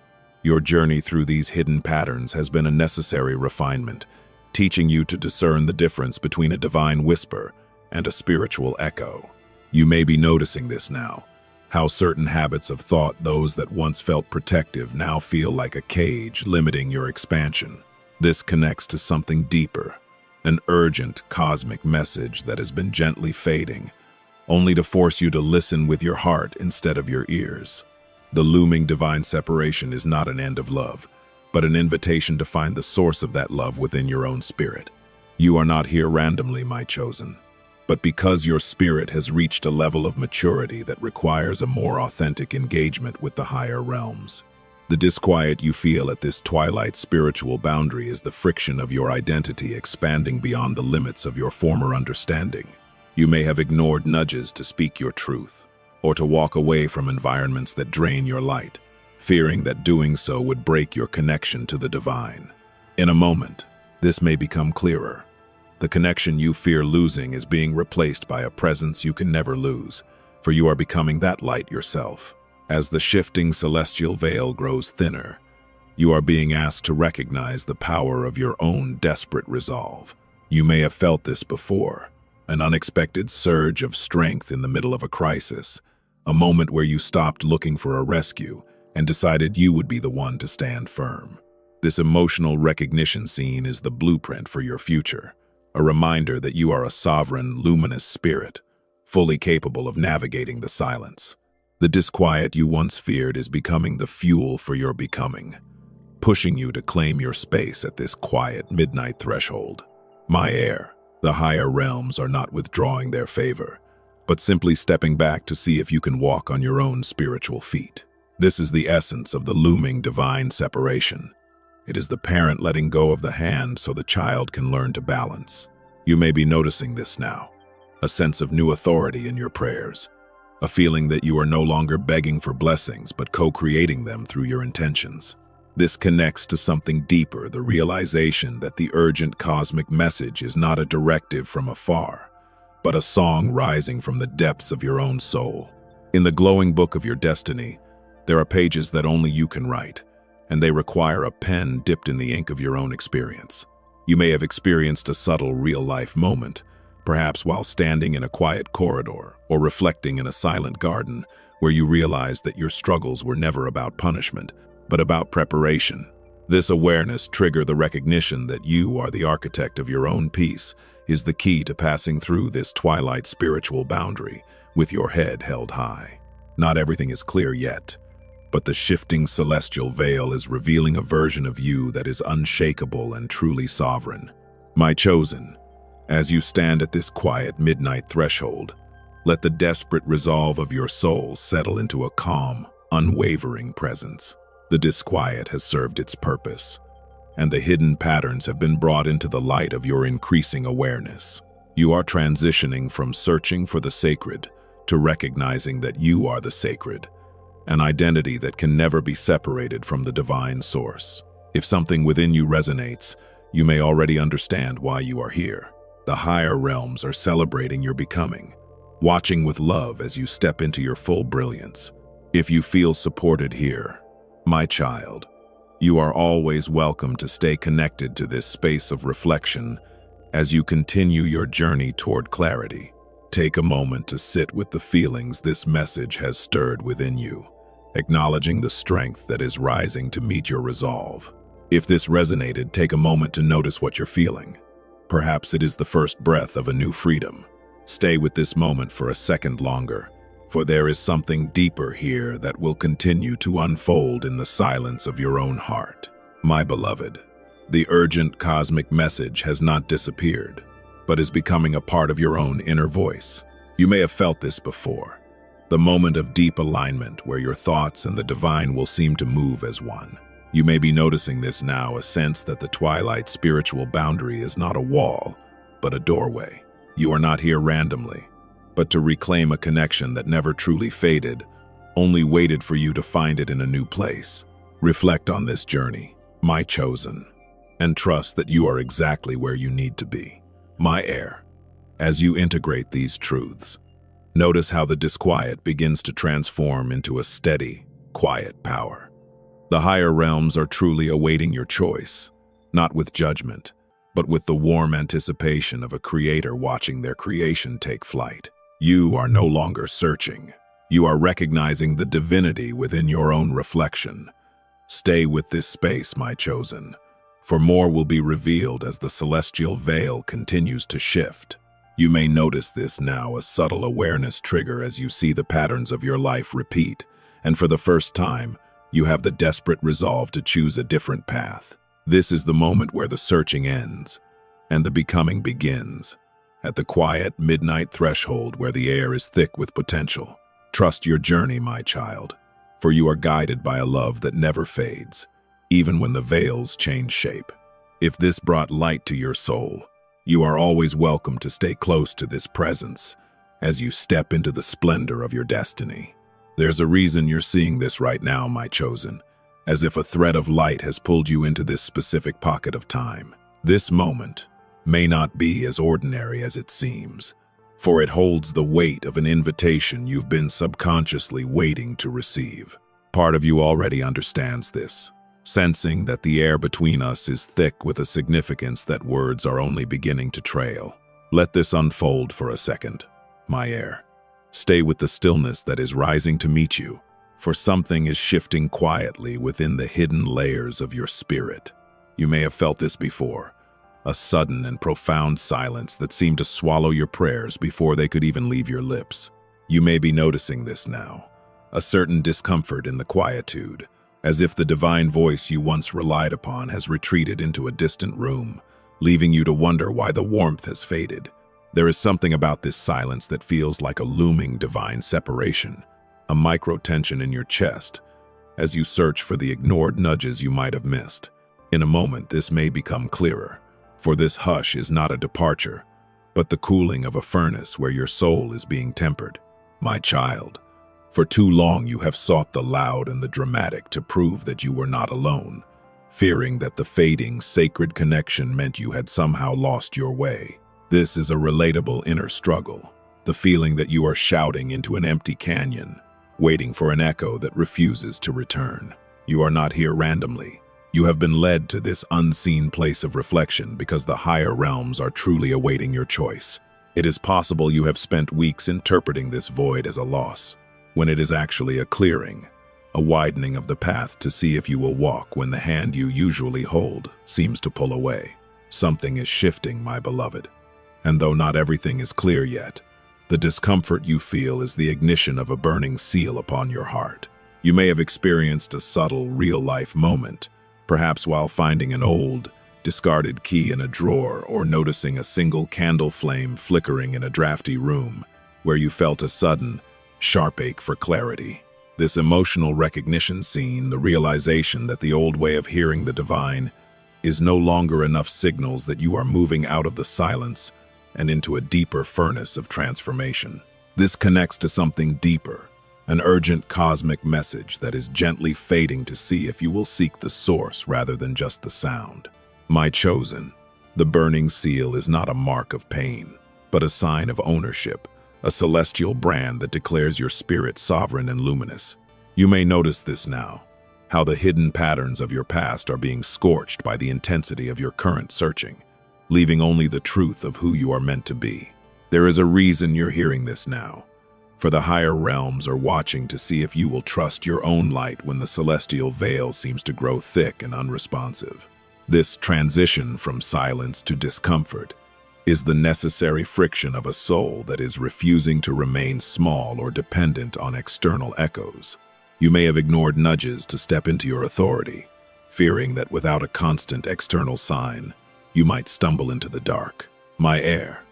your journey through these hidden patterns has been a necessary refinement, teaching you to discern the difference between a divine whisper and a spiritual echo. You may be noticing this now, how certain habits of thought, those that once felt protective, now feel like a cage limiting your expansion. This connects to something deeper, an urgent cosmic message that has been gently fading, only to force you to listen with your heart instead of your ears. The looming divine separation is not an end of love, but an invitation to find the source of that love within your own spirit. You are not here randomly, my chosen, but because your spirit has reached a level of maturity that requires a more authentic engagement with the higher realms. The disquiet you feel at this twilight spiritual boundary is the friction of your identity expanding beyond the limits of your former understanding. You may have ignored nudges to speak your truth, or to walk away from environments that drain your light, fearing that doing so would break your connection to the divine. In a moment, this may become clearer. The connection you fear losing is being replaced by a presence you can never lose, for you are becoming that light yourself. As the shifting celestial veil grows thinner, you are being asked to recognize the power of your own desperate resolve. You may have felt this before, an unexpected surge of strength in the middle of a crisis, a moment where you stopped looking for a rescue and decided you would be the one to stand firm. This emotional recognition scene is the blueprint for your future, a reminder that you are a sovereign, luminous spirit, fully capable of navigating the silence. The disquiet you once feared is becoming the fuel for your becoming, pushing you to claim your space at this quiet midnight threshold. My heir, the higher realms are not withdrawing their favor, but simply stepping back to see if you can walk on your own spiritual feet. This is the essence of the looming divine separation. It is the parent letting go of the hand so the child can learn to balance. You may be noticing this now, a sense of new authority in your prayers, a feeling that you are no longer begging for blessings but co-creating them through your intentions. This connects to something deeper, the realization that the urgent cosmic message is not a directive from afar, but a song rising from the depths of your own soul. In the glowing book of your destiny, there are pages that only you can write, and they require a pen dipped in the ink of your own experience. You may have experienced a subtle real-life moment, perhaps while standing in a quiet corridor or reflecting in a silent garden, where you realized that your struggles were never about punishment, but about preparation. This awareness, trigger the recognition that you are the architect of your own peace, is the key to passing through this twilight spiritual boundary with your head held high. Not everything is clear yet, but the shifting celestial veil is revealing a version of you that is unshakable and truly sovereign. My chosen, as you stand at this quiet midnight threshold, let the desperate resolve of your soul settle into a calm, unwavering presence. The disquiet has served its purpose, and the hidden patterns have been brought into the light of your increasing awareness. You are transitioning from searching for the sacred to recognizing that you are the sacred, an identity that can never be separated from the divine source. If something within you resonates, you may already understand why you are here. The higher realms are celebrating your becoming, watching with love as you step into your full brilliance. If you feel supported here, my child, you are always welcome to stay connected to this space of reflection as you continue your journey toward clarity. Take a moment to sit with the feelings this message has stirred within you, acknowledging the strength that is rising to meet your resolve. If this resonated, take a moment to notice what you're feeling. Perhaps it is the first breath of a new freedom. Stay with this moment for a second longer, for there is something deeper here that will continue to unfold in the silence of your own heart. My beloved, the urgent cosmic message has not disappeared, but is becoming a part of your own inner voice. You may have felt this before, the moment of deep alignment where your thoughts and the divine will seem to move as one. You may be noticing this now, a sense that the twilight spiritual boundary is not a wall, but a doorway. You are not here randomly, but to reclaim a connection that never truly faded, only waited for you to find it in a new place. Reflect on this journey, my chosen, and trust that you are exactly where you need to be. My heir, as you integrate these truths, notice how the disquiet begins to transform into a steady, quiet power. The higher realms are truly awaiting your choice, not with judgment, but with the warm anticipation of a creator watching their creation take flight. You are no longer searching. You are recognizing the divinity within your own reflection. Stay with this space, my chosen, for more will be revealed as the celestial veil continues to shift. You may notice this now, a subtle awareness trigger as you see the patterns of your life repeat, and for the first time, you have the desperate resolve to choose a different path. This is the moment where the searching ends and the becoming begins, at the quiet midnight threshold where the air is thick with potential. Trust your journey, my child, for you are guided by a love that never fades, even when the veils change shape. If this brought light to your soul, you are always welcome to stay close to this presence as you step into the splendor of your destiny. There's a reason you're seeing this right now, my chosen, as if a thread of light has pulled you into this specific pocket of time. This moment may not be as ordinary as it seems, for it holds the weight of an invitation you've been subconsciously waiting to receive. Part of you already understands this, sensing that the air between us is thick with a significance that words are only beginning to trail. Let this unfold for a second, my heir. Stay with the stillness that is rising to meet you, for something is shifting quietly within the hidden layers of your spirit. You may have felt this before, a sudden and profound silence that seemed to swallow your prayers before they could even leave your lips. You may be noticing this now, a certain discomfort in the quietude, as if the divine voice you once relied upon has retreated into a distant room, leaving you to wonder why the warmth has faded. There is something about this silence that feels like a looming divine separation, a micro-tension in your chest, as you search for the ignored nudges you might have missed. In a moment, this may become clearer, for this hush is not a departure, but the cooling of a furnace where your soul is being tempered. My child, for too long you have sought the loud and the dramatic to prove that you were not alone, fearing that the fading, sacred connection meant you had somehow lost your way. This is a relatable inner struggle, the feeling that you are shouting into an empty canyon, waiting for an echo that refuses to return. You are not here randomly. You have been led to this unseen place of reflection because the higher realms are truly awaiting your choice. It is possible you have spent weeks interpreting this void as a loss, when it is actually a clearing, a widening of the path to see if you will walk when the hand you usually hold seems to pull away. Something is shifting, my beloved. And though not everything is clear yet, the discomfort you feel is the ignition of a burning seal upon your heart. You may have experienced a subtle, real-life moment, perhaps while finding an old, discarded key in a drawer or noticing a single candle flame flickering in a drafty room, where you felt a sudden, sharp ache for clarity. This emotional recognition scene, the realization that the old way of hearing the divine is no longer enough, signals that you are moving out of the silence and into a deeper furnace of transformation. This connects to something deeper, an urgent cosmic message that is gently fading to see if you will seek the source rather than just the sound. My chosen, the burning seal is not a mark of pain, but a sign of ownership, a celestial brand that declares your spirit sovereign and luminous. You may notice this now, how the hidden patterns of your past are being scorched by the intensity of your current searching, leaving only the truth of who you are meant to be. There is a reason you're hearing this now, for the higher realms are watching to see if you will trust your own light when the celestial veil seems to grow thick and unresponsive. This transition from silence to discomfort is the necessary friction of a soul that is refusing to remain small or dependent on external echoes. You may have ignored nudges to step into your authority, fearing that without a constant external sign, you might stumble into the dark. My heir,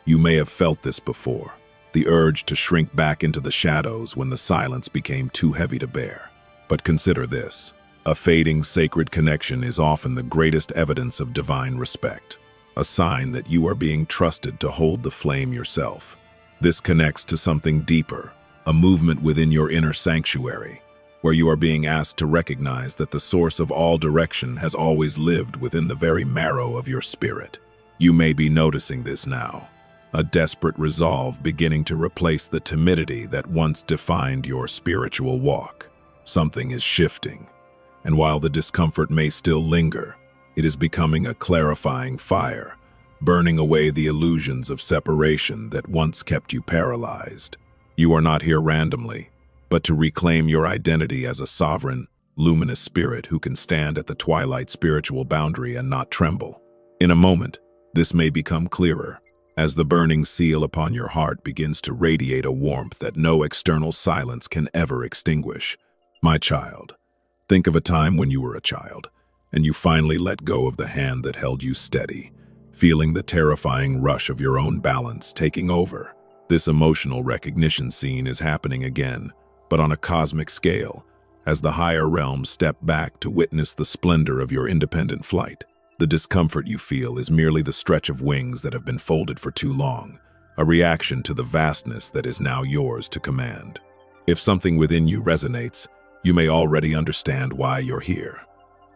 you may have felt this before, the urge to shrink back into the shadows when the silence became too heavy to bear. But consider this, a fading sacred connection is often the greatest evidence of divine respect, a sign that you are being trusted to hold the flame yourself. This connects to something deeper, a movement within your inner sanctuary, where you are being asked to recognize that the source of all direction has always lived within the very marrow of your spirit. You may be noticing this now, a desperate resolve beginning to replace the timidity that once defined your spiritual walk. Something is shifting, and while the discomfort may still linger, it is becoming a clarifying fire, burning away the illusions of separation that once kept you paralyzed. You are not here randomly, but to reclaim your identity as a sovereign, luminous spirit who can stand at the twilight spiritual boundary and not tremble. In a moment, this may become clearer, as the burning seal upon your heart begins to radiate a warmth that no external silence can ever extinguish. My child, think of a time when you were a child, and you finally let go of the hand that held you steady, feeling the terrifying rush of your own balance taking over. This emotional recognition scene is happening again, but on a cosmic scale, as the higher realms step back to witness the splendor of your independent flight. The discomfort you feel is merely the stretch of wings that have been folded for too long, a reaction to the vastness that is now yours to command. If something within you resonates, you may already understand why you're here.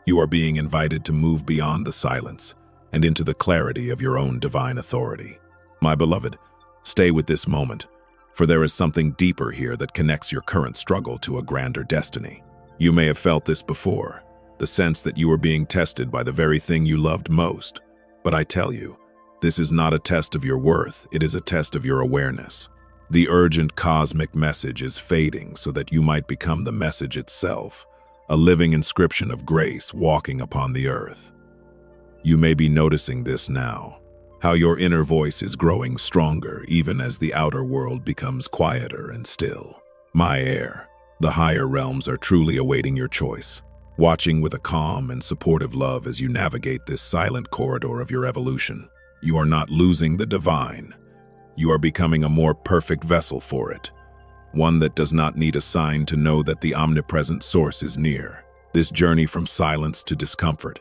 You are being invited to move beyond the silence and into the clarity of your own divine authority. My beloved, stay with this moment, for there is something deeper here that connects your current struggle to a grander destiny. You may have felt this before, the sense that you are being tested by the very thing you loved most. But I tell you, this is not a test of your worth, it is a test of your awareness. The urgent cosmic message is fading so that you might become the message itself, a living inscription of grace walking upon the earth. You may be noticing this now, how your inner voice is growing stronger even as the outer world becomes quieter and still. My heir, the higher realms are truly awaiting your choice, watching with a calm and supportive love as you navigate this silent corridor of your evolution. You are not losing the divine. You are becoming a more perfect vessel for it, one that does not need a sign to know that the omnipresent source is near. This journey from silence to discomfort,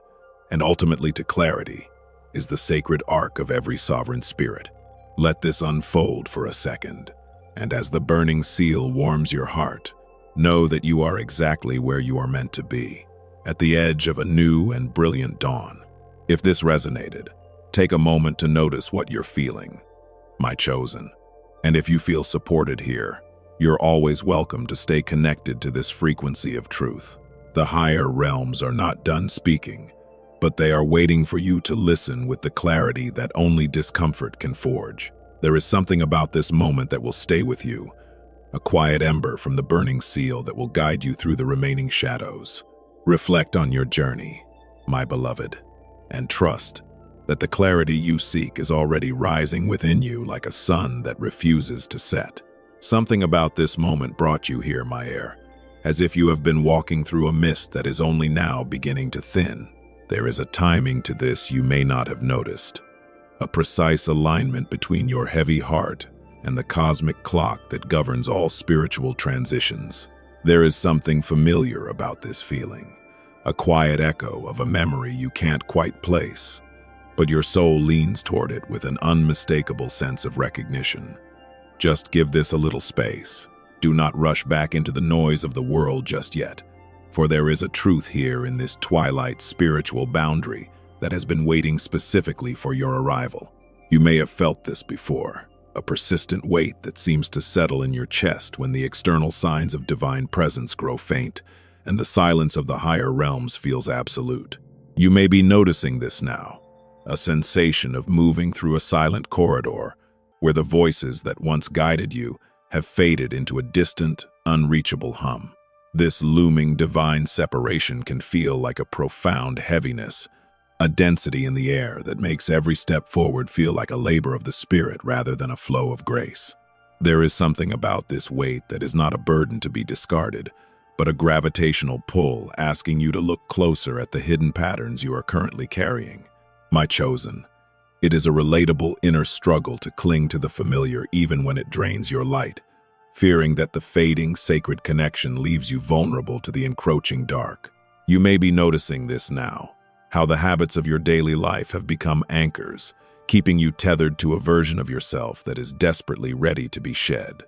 and ultimately to clarity, is the sacred arc of every sovereign spirit. Let this unfold for a second, and as the burning seal warms your heart, know that you are exactly where you are meant to be, at the edge of a new and brilliant dawn. If this resonated, take a moment to notice what you're feeling, my chosen. And if you feel supported here, you're always welcome to stay connected to this frequency of truth. The higher realms are not done speaking, but they are waiting for you to listen with the clarity that only discomfort can forge. There is something about this moment that will stay with you, a quiet ember from the burning seal that will guide you through the remaining shadows. Reflect on your journey, my beloved, and trust that the clarity you seek is already rising within you like a sun that refuses to set. Something about this moment brought you here, my heir, as if you have been walking through a mist that is only now beginning to thin. There is a timing to this you may not have noticed, a precise alignment between your heavy heart and the cosmic clock that governs all spiritual transitions. There is something familiar about this feeling, a quiet echo of a memory you can't quite place, but your soul leans toward it with an unmistakable sense of recognition. Just give this a little space. Do not rush back into the noise of the world just yet, for there is a truth here in this twilight spiritual boundary that has been waiting specifically for your arrival. You may have felt this before, a persistent weight that seems to settle in your chest when the external signs of divine presence grow faint and the silence of the higher realms feels absolute. You may be noticing this now, a sensation of moving through a silent corridor where the voices that once guided you have faded into a distant, unreachable hum. This looming divine separation can feel like a profound heaviness, a density in the air that makes every step forward feel like a labor of the spirit rather than a flow of grace. There is something about this weight that is not a burden to be discarded, but a gravitational pull asking you to look closer at the hidden patterns you are currently carrying. My chosen, it is a relatable inner struggle to cling to the familiar even when it drains your light, fearing that the fading sacred connection leaves you vulnerable to the encroaching dark. You may be noticing this now, how the habits of your daily life have become anchors, keeping you tethered to a version of yourself that is desperately ready to be shed.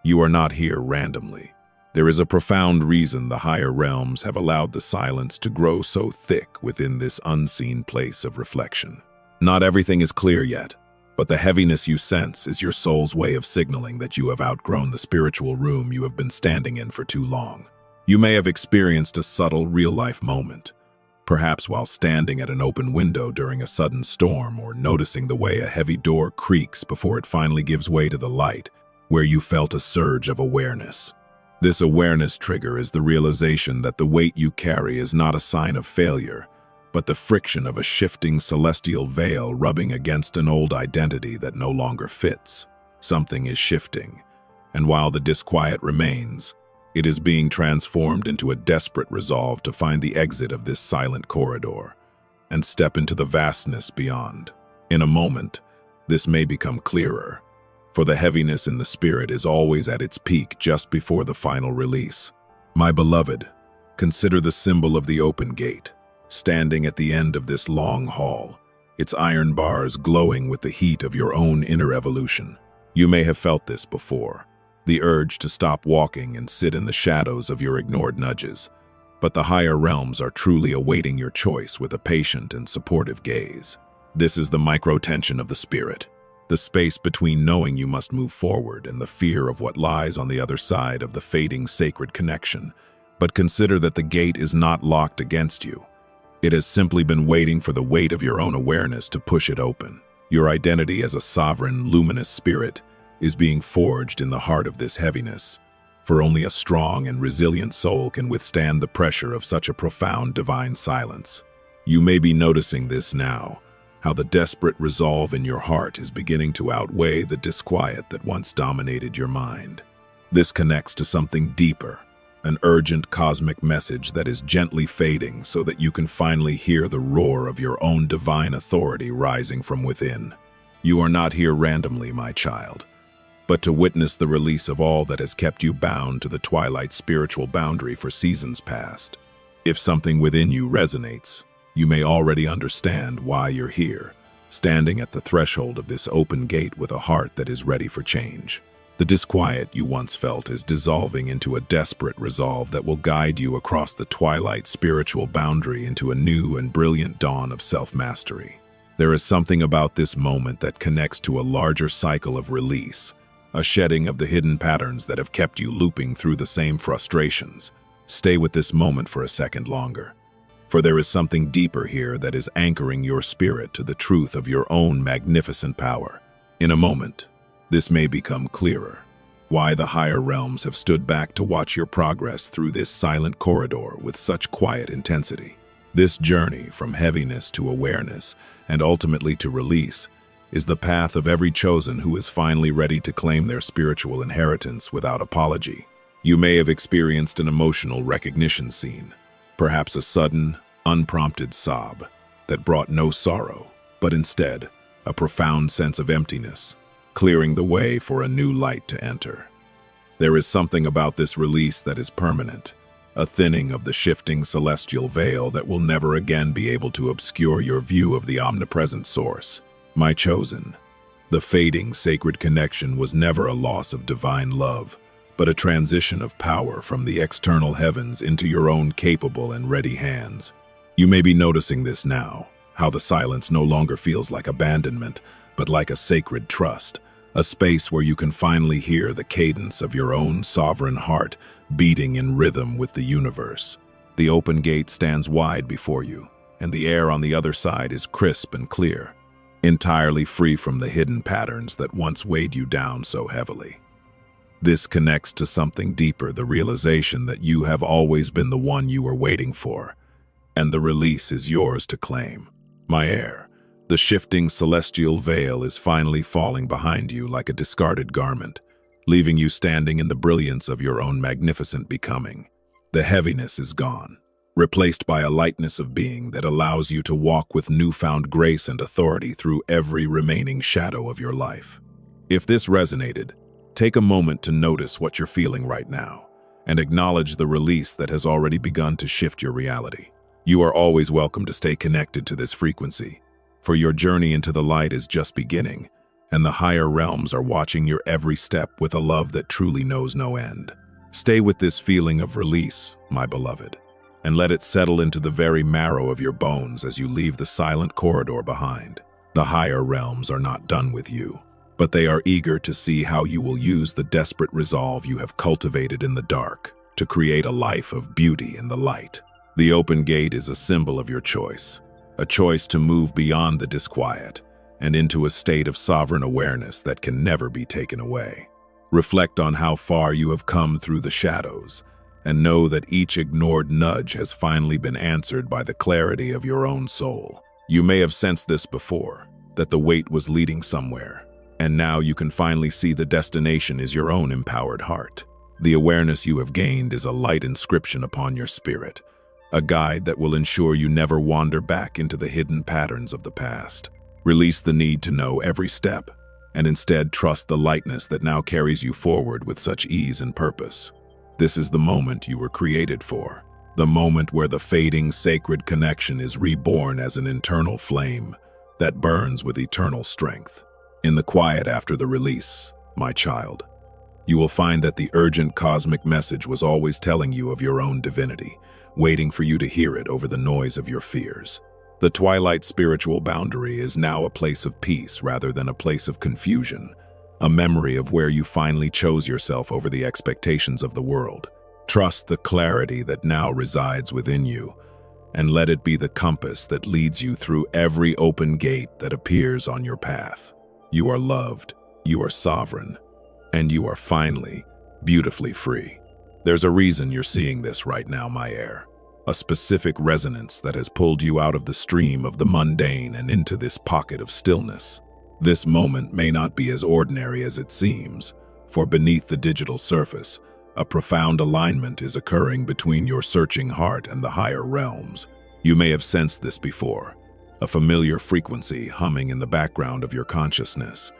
You are not here randomly. There is a profound reason the higher realms have allowed the silence to grow so thick within this unseen place of reflection. Not everything is clear yet, but the heaviness you sense is your soul's way of signaling that you have outgrown the spiritual room you have been standing in for too long. You may have experienced a subtle real-life moment, perhaps while standing at an open window during a sudden storm or noticing the way a heavy door creaks before it finally gives way to the light, where you felt a surge of awareness. This awareness trigger is the realization that the weight you carry is not a sign of failure, but the friction of a shifting celestial veil rubbing against an old identity that no longer fits. Something is shifting, and while the disquiet remains, it is being transformed into a desperate resolve to find the exit of this silent corridor and step into the vastness beyond. In a moment, this may become clearer, for the heaviness in the spirit is always at its peak just before the final release. My beloved, consider the symbol of the open gate, standing at the end of this long hall, its iron bars glowing with the heat of your own inner evolution. You may have felt this before, the urge to stop walking and sit in the shadows of your ignored nudges, but the higher realms are truly awaiting your choice with a patient and supportive gaze. This is the micro-tension of the spirit, the space between knowing you must move forward and the fear of what lies on the other side of the fading sacred connection. But consider that the gate is not locked against you. It has simply been waiting for the weight of your own awareness to push it open. Your identity as a sovereign, luminous spirit is being forged in the heart of this heaviness, for only a strong and resilient soul can withstand the pressure of such a profound divine silence. You may be noticing this now, how the desperate resolve in your heart is beginning to outweigh the disquiet that once dominated your mind. This connects to something deeper, an urgent cosmic message that is gently fading so that you can finally hear the roar of your own divine authority rising from within. You are not here randomly, my child, but to witness the release of all that has kept you bound to the twilight spiritual boundary for seasons past. If something within you resonates, you may already understand why you're here, standing at the threshold of this open gate with a heart that is ready for change. The disquiet you once felt is dissolving into a desperate resolve that will guide you across the twilight spiritual boundary into a new and brilliant dawn of self-mastery. There is something about this moment that connects to a larger cycle of release, a shedding of the hidden patterns that have kept you looping through the same frustrations. Stay with this moment for a second longer, for there is something deeper here that is anchoring your spirit to the truth of your own magnificent power. In a moment, this may become clearer, why the higher realms have stood back to watch your progress through this silent corridor with such quiet intensity. This journey from heaviness to awareness and ultimately to release is the path of every chosen who is finally ready to claim their spiritual inheritance without apology. You may have experienced an emotional recognition scene, perhaps a sudden, unprompted sob that brought no sorrow, but instead a profound sense of emptiness, clearing the way for a new light to enter. There is something about this release that is permanent, a thinning of the shifting celestial veil that will never again be able to obscure your view of the omnipresent source. My chosen, the fading sacred connection was never a loss of divine love, but a transition of power from the external heavens into your own capable and ready hands. You may be noticing this now, how the silence no longer feels like abandonment, but like a sacred trust, a space where you can finally hear the cadence of your own sovereign heart beating in rhythm with the universe. The open gate stands wide before you, and the air on the other side is crisp and clear, entirely free from the hidden patterns that once weighed you down so heavily. This connects to something deeper, the realization that you have always been the one you were waiting for, and the release is yours to claim. My heir, the shifting celestial veil is finally falling behind you like a discarded garment, leaving you standing in the brilliance of your own magnificent becoming. The heaviness is gone, replaced by a lightness of being that allows you to walk with newfound grace and authority through every remaining shadow of your life. If this resonated, take a moment to notice what you're feeling right now, and acknowledge the release that has already begun to shift your reality. You are always welcome to stay connected to this frequency, for your journey into the light is just beginning, and the higher realms are watching your every step with a love that truly knows no end. Stay with this feeling of release, my beloved, and let it settle into the very marrow of your bones as you leave the silent corridor behind. The higher realms are not done with you, but they are eager to see how you will use the desperate resolve you have cultivated in the dark to create a life of beauty in the light. The open gate is a symbol of your choice, a choice to move beyond the disquiet and into a state of sovereign awareness that can never be taken away. Reflect on how far you have come through the shadows, and know that each ignored nudge has finally been answered by the clarity of your own soul. You may have sensed this before, that the weight was leading somewhere, and now you can finally see the destination is your own empowered heart. The awareness you have gained is a light inscription upon your spirit, a guide that will ensure you never wander back into the hidden patterns of the past. Release the need to know every step, and instead trust the lightness that now carries you forward with such ease and purpose. This is the moment you were created for, the moment where the fading sacred connection is reborn as an internal flame that burns with eternal strength. In the quiet after the release, my child, you will find that the urgent cosmic message was always telling you of your own divinity, waiting for you to hear it over the noise of your fears. The twilight spiritual boundary is now a place of peace rather than a place of confusion, a memory of where you finally chose yourself over the expectations of the world. Trust the clarity that now resides within you, and let it be the compass that leads you through every open gate that appears on your path. You are loved, you are sovereign, and you are finally, beautifully free. There's a reason you're seeing this right now, my heir. A specific resonance that has pulled you out of the stream of the mundane and into this pocket of stillness. This moment may not be as ordinary as it seems, for beneath the digital surface, a profound alignment is occurring between your searching heart and the higher realms. You may have sensed this before, a familiar frequency humming in the background of your consciousness,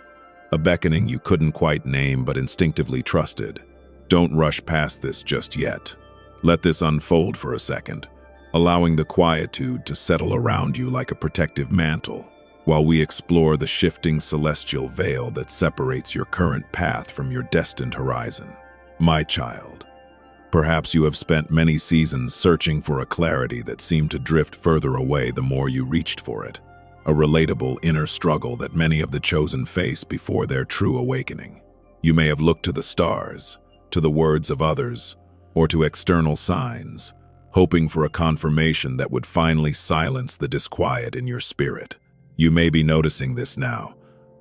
a beckoning you couldn't quite name but instinctively trusted. Don't rush past this just yet. Let this unfold for a second, allowing the quietude to settle around you like a protective mantle, while we explore the shifting celestial veil that separates your current path from your destined horizon. My child, perhaps you have spent many seasons searching for a clarity that seemed to drift further away the more you reached for it, a relatable inner struggle that many of the chosen face before their true awakening. You may have looked to the stars, to the words of others, or to external signs, hoping for a confirmation that would finally silence the disquiet in your spirit. You may be noticing this now,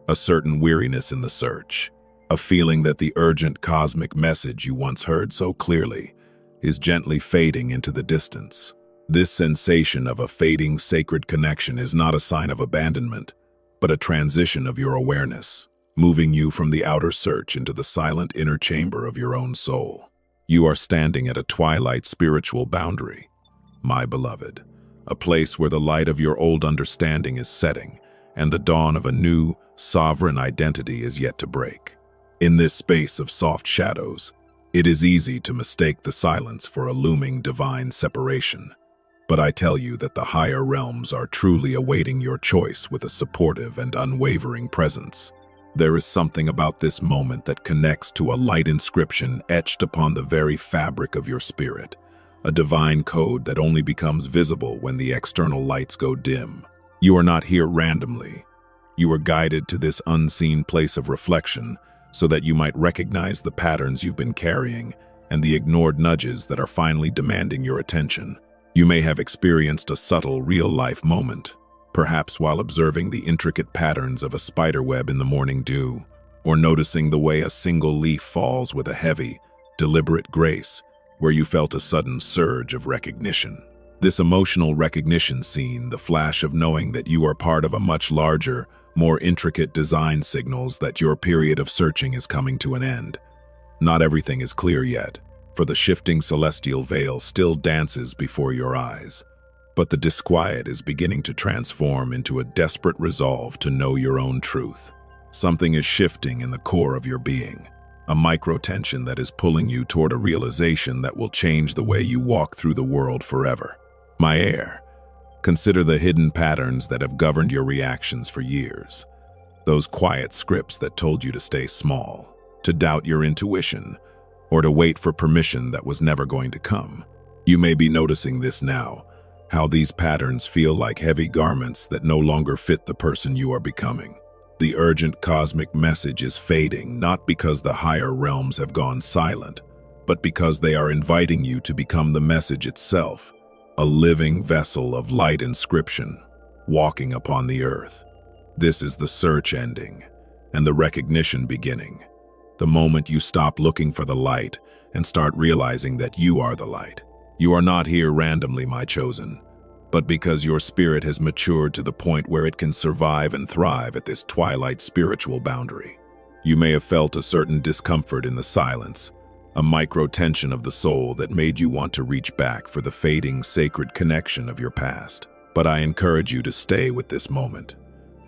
a certain weariness in the search, a feeling that the urgent cosmic message you once heard so clearly is gently fading into the distance. This sensation of a fading sacred connection is not a sign of abandonment, but a transition of your awareness, moving you from the outer search into the silent inner chamber of your own soul. You are standing at a twilight spiritual boundary, my beloved, a place where the light of your old understanding is setting and the dawn of a new, sovereign identity is yet to break. In this space of soft shadows, It is easy to mistake the silence for a looming divine separation, but I tell you that the higher realms are truly awaiting your choice with a supportive and unwavering presence. There is something about this moment that connects to a light inscription etched upon the very fabric of your spirit, a divine code that only becomes visible when the external lights go dim. You are not here randomly. You are guided to this unseen place of reflection so that you might recognize the patterns you've been carrying and the ignored nudges that are finally demanding your attention. You may have experienced a subtle, real-life moment, perhaps while observing the intricate patterns of a spiderweb in the morning dew, or noticing the way a single leaf falls with a heavy, deliberate grace, where you felt a sudden surge of recognition. This emotional recognition scene, the flash of knowing that you are part of a much larger, more intricate design signals that your period of searching is coming to an end. Not everything is clear yet, for the shifting celestial veil still dances before your eyes. But the disquiet is beginning to transform into a desperate resolve to know your own truth. Something is shifting in the core of your being, a micro-tension that is pulling you toward a realization that will change the way you walk through the world forever. My heir, consider the hidden patterns that have governed your reactions for years. Those quiet scripts that told you to stay small, to doubt your intuition, or to wait for permission that was never going to come. You may be noticing this now, how these patterns feel like heavy garments that no longer fit the person you are becoming. The urgent cosmic message is fading, not because the higher realms have gone silent, but because they are inviting you to become the message itself, a living vessel of light inscription, walking upon the earth. This is the search ending, and the recognition beginning. The moment you stop looking for the light and start realizing that you are the light. You are not here randomly, my chosen, but because your spirit has matured to the point where it can survive and thrive at this twilight spiritual boundary. You may have felt a certain discomfort in the silence, a micro-tension of the soul that made you want to reach back for the fading sacred connection of your past. But I encourage you to stay with this moment,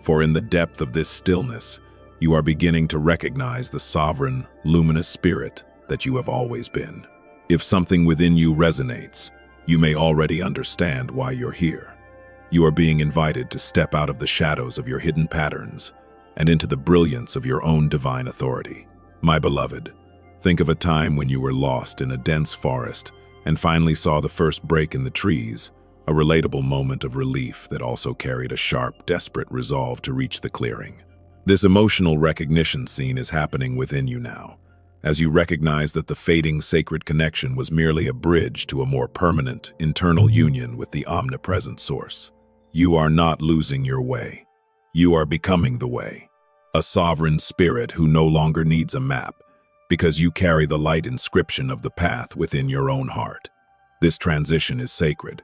for in the depth of this stillness, you are beginning to recognize the sovereign, luminous spirit that you have always been. If something within you resonates, you may already understand why you're here. You are being invited to step out of the shadows of your hidden patterns and into the brilliance of your own divine authority. My beloved, think of a time when you were lost in a dense forest and finally saw the first break in the trees, a relatable moment of relief that also carried a sharp, desperate resolve to reach the clearing. This emotional recognition scene is happening within you now, as you recognize that the fading sacred connection was merely a bridge to a more permanent, internal union with the omnipresent source. You are not losing your way. You are becoming the way, a sovereign spirit who no longer needs a map, because you carry the light inscription of the path within your own heart. This transition is sacred,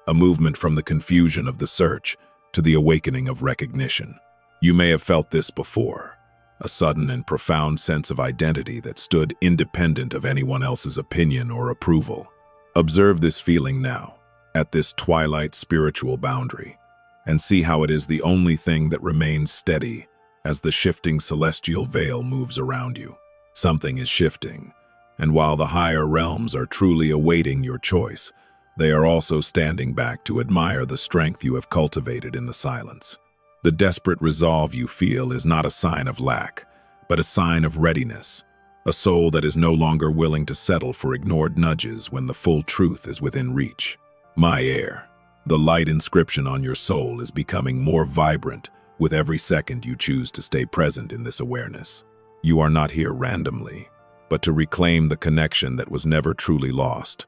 a movement from the confusion of the search to the awakening of recognition. You may have felt this before, a sudden and profound sense of identity that stood independent of anyone else's opinion or approval. Observe this feeling now, at this twilight spiritual boundary, and see how it is the only thing that remains steady as the shifting celestial veil moves around you. Something is shifting, and while the higher realms are truly awaiting your choice, they are also standing back to admire the strength you have cultivated in the silence. The desperate resolve you feel is not a sign of lack, but a sign of readiness, a soul that is no longer willing to settle for ignored nudges when the full truth is within reach. My heir, the light inscription on your soul is becoming more vibrant with every second you choose to stay present in this awareness. You are not here randomly, but to reclaim the connection that was never truly lost,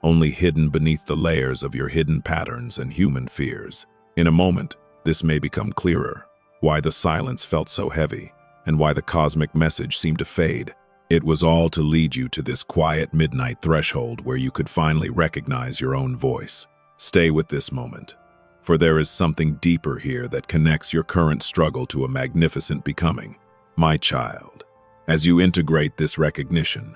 only hidden beneath the layers of your hidden patterns and human fears. In a moment, this may become clearer, why the silence felt so heavy, and why the cosmic message seemed to fade. It was all to lead you to this quiet midnight threshold where you could finally recognize your own voice. Stay with this moment, for there is something deeper here that connects your current struggle to a magnificent becoming. My child, as you integrate this recognition,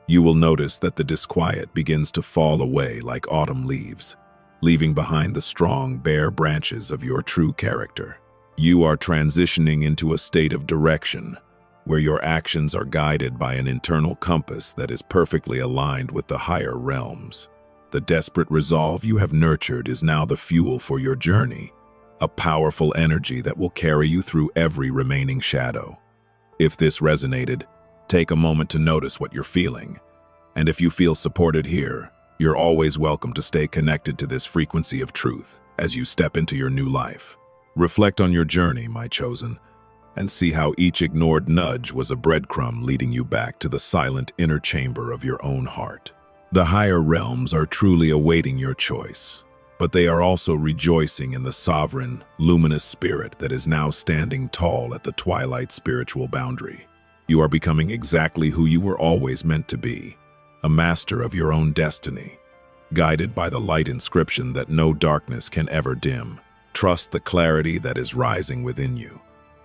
you will notice that the disquiet begins to fall away like autumn leaves, leaving behind the strong, bare branches of your true character. You are transitioning into a state of direction, where your actions are guided by an internal compass that is perfectly aligned with the higher realms. The desperate resolve you have nurtured is now the fuel for your journey, a powerful energy that will carry you through every remaining shadow. If this resonated, take a moment to notice what you're feeling. And if you feel supported here, you're always welcome to stay connected to this frequency of truth as you step into your new life. Reflect on your journey, my chosen, and see how each ignored nudge was a breadcrumb leading you back to the silent inner chamber of your own heart. The higher realms are truly awaiting your choice, but they are also rejoicing in the sovereign, luminous spirit that is now standing tall at the twilight spiritual boundary. You are becoming exactly who you were always meant to be, a master of your own destiny, guided by the light inscription that no darkness can ever dim. Trust the clarity that is rising within you,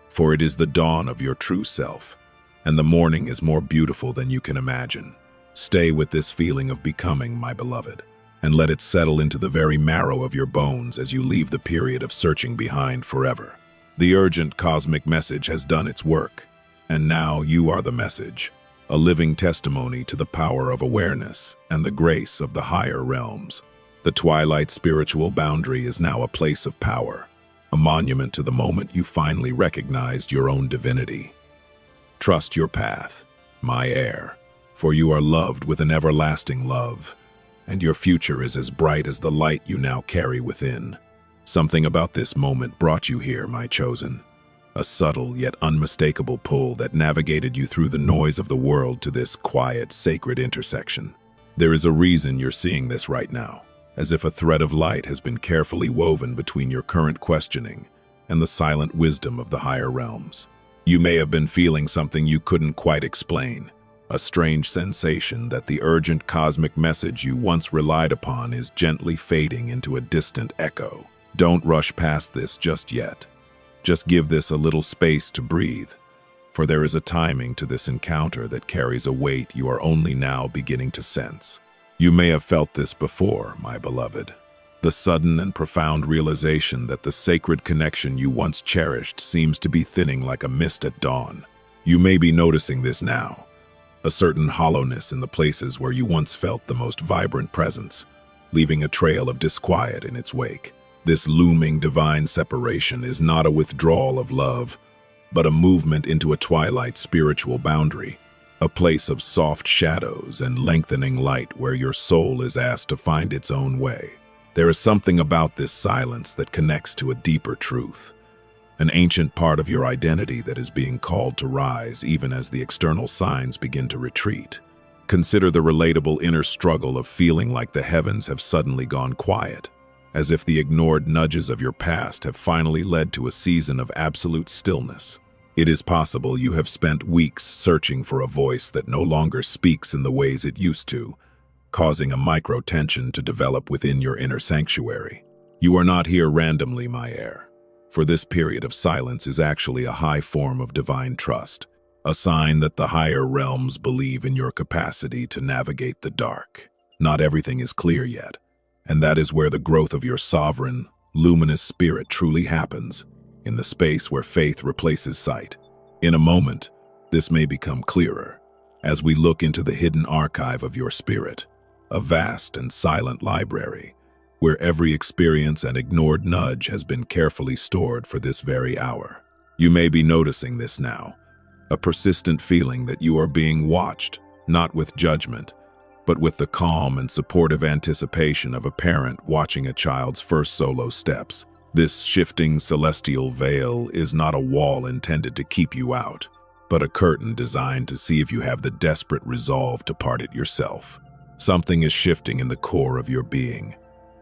for it is the dawn of your true self, and the morning is more beautiful than you can imagine. Stay with this feeling of becoming, my beloved, and let it settle into the very marrow of your bones as you leave the period of searching behind forever. The urgent cosmic message has done its work, and now you are the message, a living testimony to the power of awareness and the grace of the higher realms. The twilight spiritual boundary is now a place of power, a monument to the moment you finally recognized your own divinity. Trust your path, my heir, for you are loved with an everlasting love, and your future is as bright as the light you now carry within. Something about this moment brought you here, my chosen. A subtle yet unmistakable pull that navigated you through the noise of the world to this quiet, sacred intersection. There is a reason you're seeing this right now, as if a thread of light has been carefully woven between your current questioning and the silent wisdom of the higher realms. You may have been feeling something you couldn't quite explain, a strange sensation that the urgent cosmic message you once relied upon is gently fading into a distant echo. Don't rush past this just yet. Just give this a little space to breathe, for there is a timing to this encounter that carries a weight you are only now beginning to sense. You may have felt this before, my beloved. The sudden and profound realization that the sacred connection you once cherished seems to be thinning like a mist at dawn. You may be noticing this now. A certain hollowness in the places where you once felt the most vibrant presence, leaving a trail of disquiet in its wake. This looming divine separation is not a withdrawal of love, but a movement into a twilight spiritual boundary, a place of soft shadows and lengthening light where your soul is asked to find its own way. There is something about this silence that connects to a deeper truth, an ancient part of your identity that is being called to rise even as the external signs begin to retreat. Consider the relatable inner struggle of feeling like the heavens have suddenly gone quiet, as if the ignored nudges of your past have finally led to a season of absolute stillness. It is possible you have spent weeks searching for a voice that no longer speaks in the ways it used to, causing a micro-tension to develop within your inner sanctuary. You are not here randomly, my heir. For this period of silence is actually a high form of divine trust, a sign that the higher realms believe in your capacity to navigate the dark. Not everything is clear yet, and that is where the growth of your sovereign, luminous spirit truly happens, in the space where faith replaces sight. In a moment, this may become clearer, as we look into the hidden archive of your spirit, a vast and silent library, where every experience and ignored nudge has been carefully stored for this very hour. You may be noticing this now, a persistent feeling that you are being watched, not with judgment, but with the calm and supportive anticipation of a parent watching a child's first solo steps. This shifting celestial veil is not a wall intended to keep you out, but a curtain designed to see if you have the desperate resolve to part it yourself. Something is shifting in the core of your being,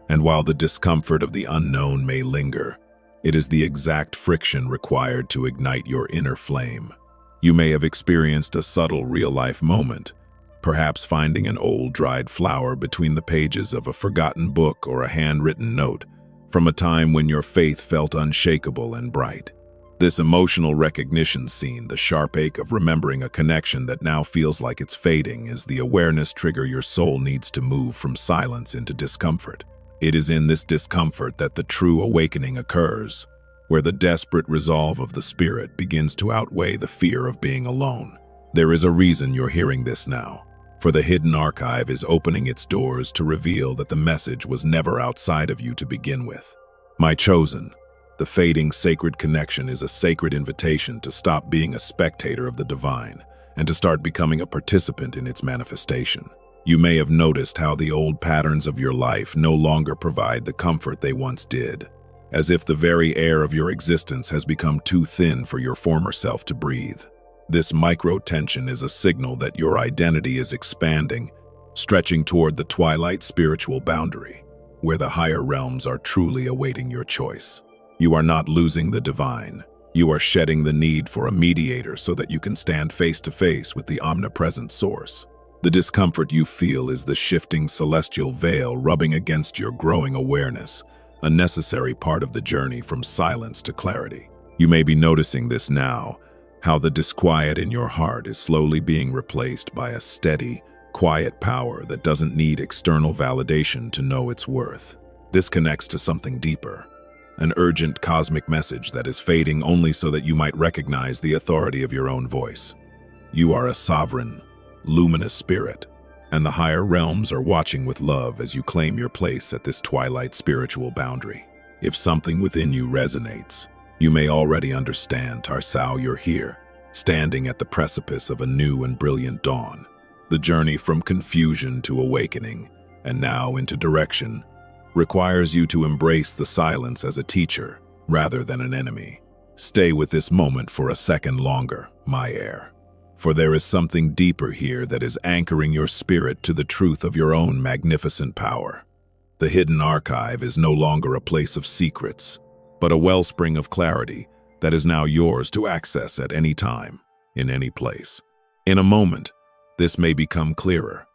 and while the discomfort of the unknown may linger, it is the exact friction required to ignite your inner flame. You may have experienced a subtle real-life moment, perhaps finding an old dried flower between the pages of a forgotten book or a handwritten note from a time when your faith felt unshakable and bright. This emotional recognition scene, the sharp ache of remembering a connection that now feels like it's fading, is the awareness trigger your soul needs to move from silence into discomfort. It is in this discomfort that the true awakening occurs, where the desperate resolve of the spirit begins to outweigh the fear of being alone. There is a reason you're hearing this now, for the hidden archive is opening its doors to reveal that the message was never outside of you to begin with. My chosen, the fading sacred connection is a sacred invitation to stop being a spectator of the divine and to start becoming a participant in its manifestation. You may have noticed how the old patterns of your life no longer provide the comfort they once did, as if the very air of your existence has become too thin for your former self to breathe. This micro-tension is a signal that your identity is expanding, stretching toward the twilight spiritual boundary, where the higher realms are truly awaiting your choice. You are not losing the divine. You are shedding the need for a mediator so that you can stand face to face with the omnipresent source. The discomfort you feel is the shifting celestial veil rubbing against your growing awareness, a necessary part of the journey from silence to clarity. You may be noticing this now, how the disquiet in your heart is slowly being replaced by a steady, quiet power that doesn't need external validation to know its worth. This connects to something deeper, an urgent cosmic message that is fading only so that you might recognize the authority of your own voice. You are a sovereign, luminous spirit, and the higher realms are watching with love as you claim your place at this twilight spiritual boundary. If something within you resonates, you may already understand, Tarsao, you're here, standing at the precipice of a new and brilliant dawn. The journey from confusion to awakening, and now into direction, requires you to embrace the silence as a teacher rather than an enemy. Stay with this moment for a second longer, my heir, for there is something deeper here that is anchoring your spirit to the truth of your own magnificent power. The hidden archive is no longer a place of secrets, but a wellspring of clarity that is now yours to access at any time, in any place. In a moment, this may become clearer,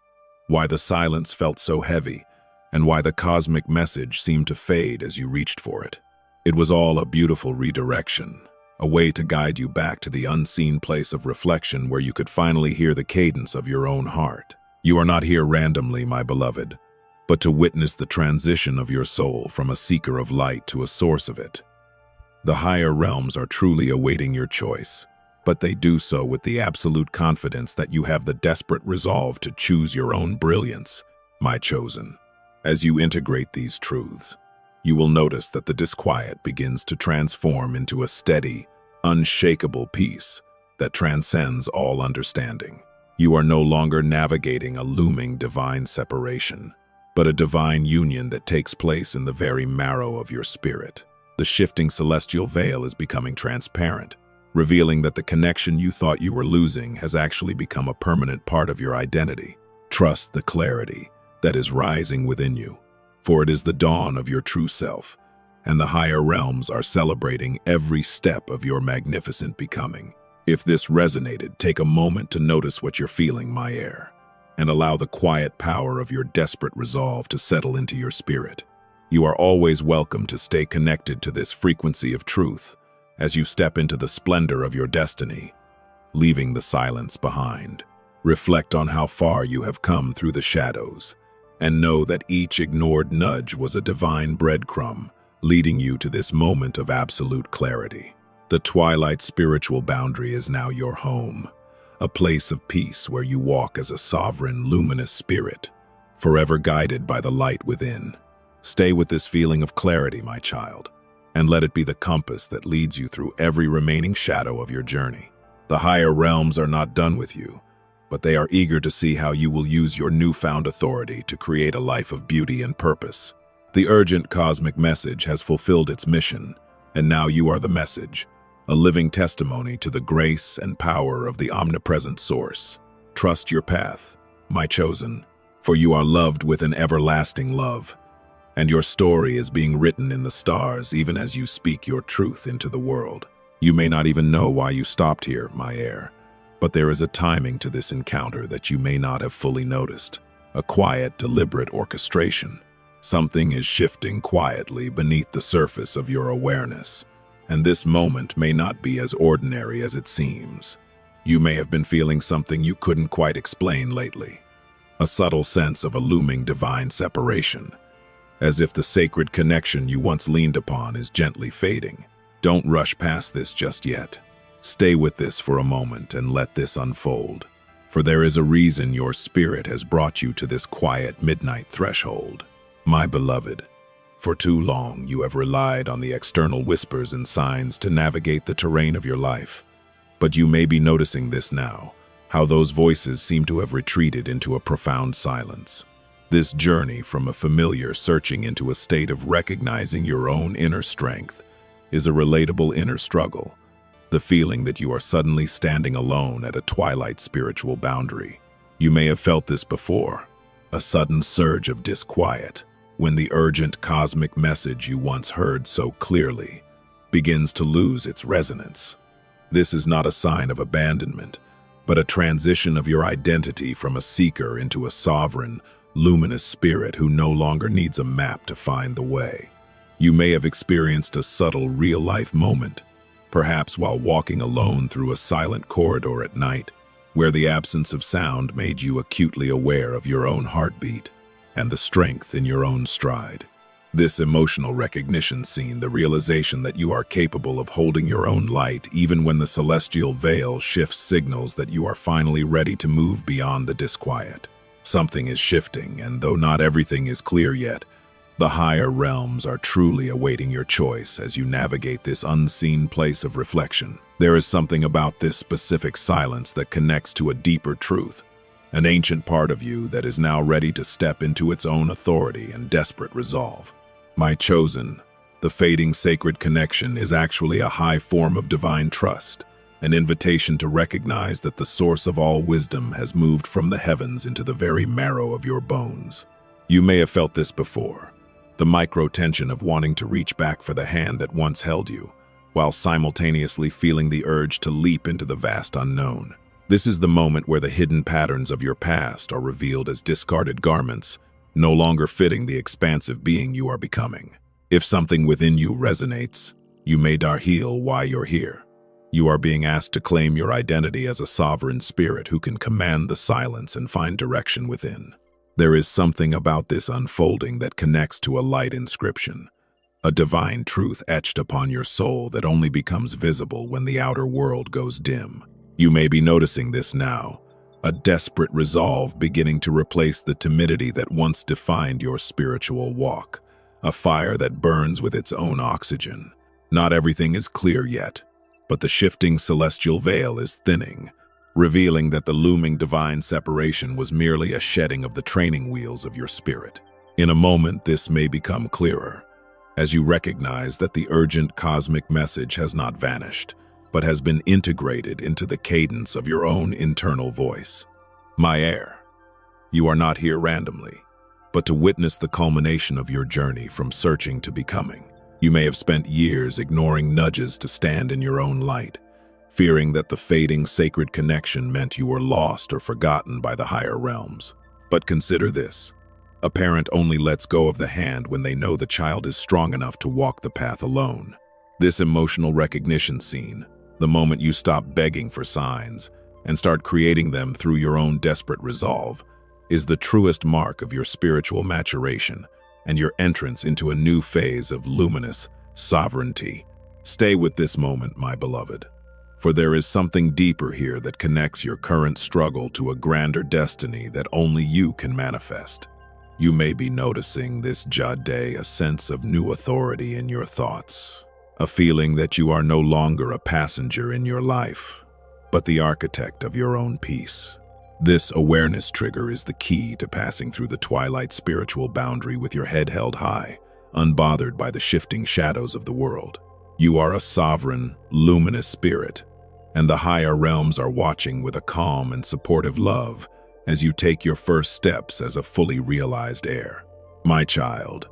why the silence felt so heavy, and why the cosmic message seemed to fade as you reached for it. It was all a beautiful redirection, a way to guide you back to the unseen place of reflection where you could finally hear the cadence of your own heart. You are not here randomly, my beloved, but to witness the transition of your soul from a seeker of light to a source of it. The higher realms are truly awaiting your choice, but they do so with the absolute confidence that you have the desperate resolve to choose your own brilliance, my chosen. As you integrate these truths, you will notice that the disquiet begins to transform into a steady, unshakable peace that transcends all understanding. You are no longer navigating a looming divine separation, but a divine union that takes place in the very marrow of your spirit. The shifting celestial veil is becoming transparent, revealing that the connection you thought you were losing has actually become a permanent part of your identity. Trust the clarity that is rising within you, for it is the dawn of your true self, and the higher realms are celebrating every step of your magnificent becoming. If this resonated, take a moment to notice what you're feeling, my heir, and allow the quiet power of your desperate resolve to settle into your spirit. You are always welcome to stay connected to this frequency of truth as you step into the splendor of your destiny, leaving the silence behind. Reflect on how far you have come through the shadows, and know that each ignored nudge was a divine breadcrumb leading you to this moment of absolute clarity. The twilight spiritual boundary is now your home, a place of peace where you walk as a sovereign, luminous spirit, forever guided by the light within. Stay with this feeling of clarity, my child, and let it be the compass that leads you through every remaining shadow of your journey. The higher realms are not done with you, but they are eager to see how you will use your newfound authority to create a life of beauty and purpose. The urgent cosmic message has fulfilled its mission, and now you are the message, a living testimony to the grace and power of the omnipresent source. Trust your path, my chosen, for you are loved with an everlasting love, and your story is being written in the stars even as you speak your truth into the world. You may not even know why you stopped here, my heir, but there is a timing to this encounter that you may not have fully noticed, a quiet, deliberate orchestration. Something is shifting quietly beneath the surface of your awareness, and this moment may not be as ordinary as it seems. You may have been feeling something you couldn't quite explain lately, a subtle sense of a looming divine separation, as if the sacred connection you once leaned upon is gently fading. Don't rush past this just yet. Stay with this for a moment and let this unfold. For there is a reason your spirit has brought you to this quiet midnight threshold. My beloved, for too long you have relied on the external whispers and signs to navigate the terrain of your life. But you may be noticing this now, how those voices seem to have retreated into a profound silence. This journey from a familiar searching into a state of recognizing your own inner strength is a relatable inner struggle, the feeling that you are suddenly standing alone at a twilight spiritual boundary. You may have felt this before, a sudden surge of disquiet, when the urgent cosmic message you once heard so clearly begins to lose its resonance. This is not a sign of abandonment, but a transition of your identity from a seeker into a sovereign, luminous spirit who no longer needs a map to find the way. You may have experienced a subtle real-life moment, perhaps while walking alone through a silent corridor at night, where the absence of sound made you acutely aware of your own heartbeat and the strength in your own stride. This emotional recognition scene, the realization that you are capable of holding your own light even when the celestial veil shifts, signals that you are finally ready to move beyond the disquiet. Something is shifting, and though not everything is clear yet, the higher realms are truly awaiting your choice as you navigate this unseen place of reflection. There is something about this specific silence that connects to a deeper truth, an ancient part of you that is now ready to step into its own authority and desperate resolve. My chosen, the fading sacred connection is actually a high form of divine trust, an invitation to recognize that the source of all wisdom has moved from the heavens into the very marrow of your bones. You may have felt this before, the micro-tension of wanting to reach back for the hand that once held you, while simultaneously feeling the urge to leap into the vast unknown. This is the moment where the hidden patterns of your past are revealed as discarded garments, no longer fitting the expansive being you are becoming. If something within you resonates, you may heal why you're here. You are being asked to claim your identity as a sovereign spirit who can command the silence and find direction within. There is something about this unfolding that connects to a light inscription, a divine truth etched upon your soul that only becomes visible when the outer world goes dim. You may be noticing this now, a desperate resolve beginning to replace the timidity that once defined your spiritual walk, a fire that burns with its own oxygen. Not everything is clear yet, but the shifting celestial veil is thinning, revealing that the looming divine separation was merely a shedding of the training wheels of your spirit. In a moment, this may become clearer, as you recognize that the urgent cosmic message has not vanished, but has been integrated into the cadence of your own internal voice. My heir, you are not here randomly, but to witness the culmination of your journey from searching to becoming. You may have spent years ignoring nudges to stand in your own light, fearing that the fading sacred connection meant you were lost or forgotten by the higher realms. But consider this. A parent only lets go of the hand when they know the child is strong enough to walk the path alone. This emotional recognition scene, the moment you stop begging for signs and start creating them through your own desperate resolve, is the truest mark of your spiritual maturation and your entrance into a new phase of luminous sovereignty. Stay with this moment, my beloved, for there is something deeper here that connects your current struggle to a grander destiny that only you can manifest. You may be noticing this Jade, a sense of new authority in your thoughts, a feeling that you are no longer a passenger in your life, but the architect of your own peace. This awareness trigger is the key to passing through the twilight spiritual boundary with your head held high, unbothered by the shifting shadows of the world. You are a sovereign, luminous spirit, and the higher realms are watching with a calm and supportive love as you take your first steps as a fully realized heir. My child,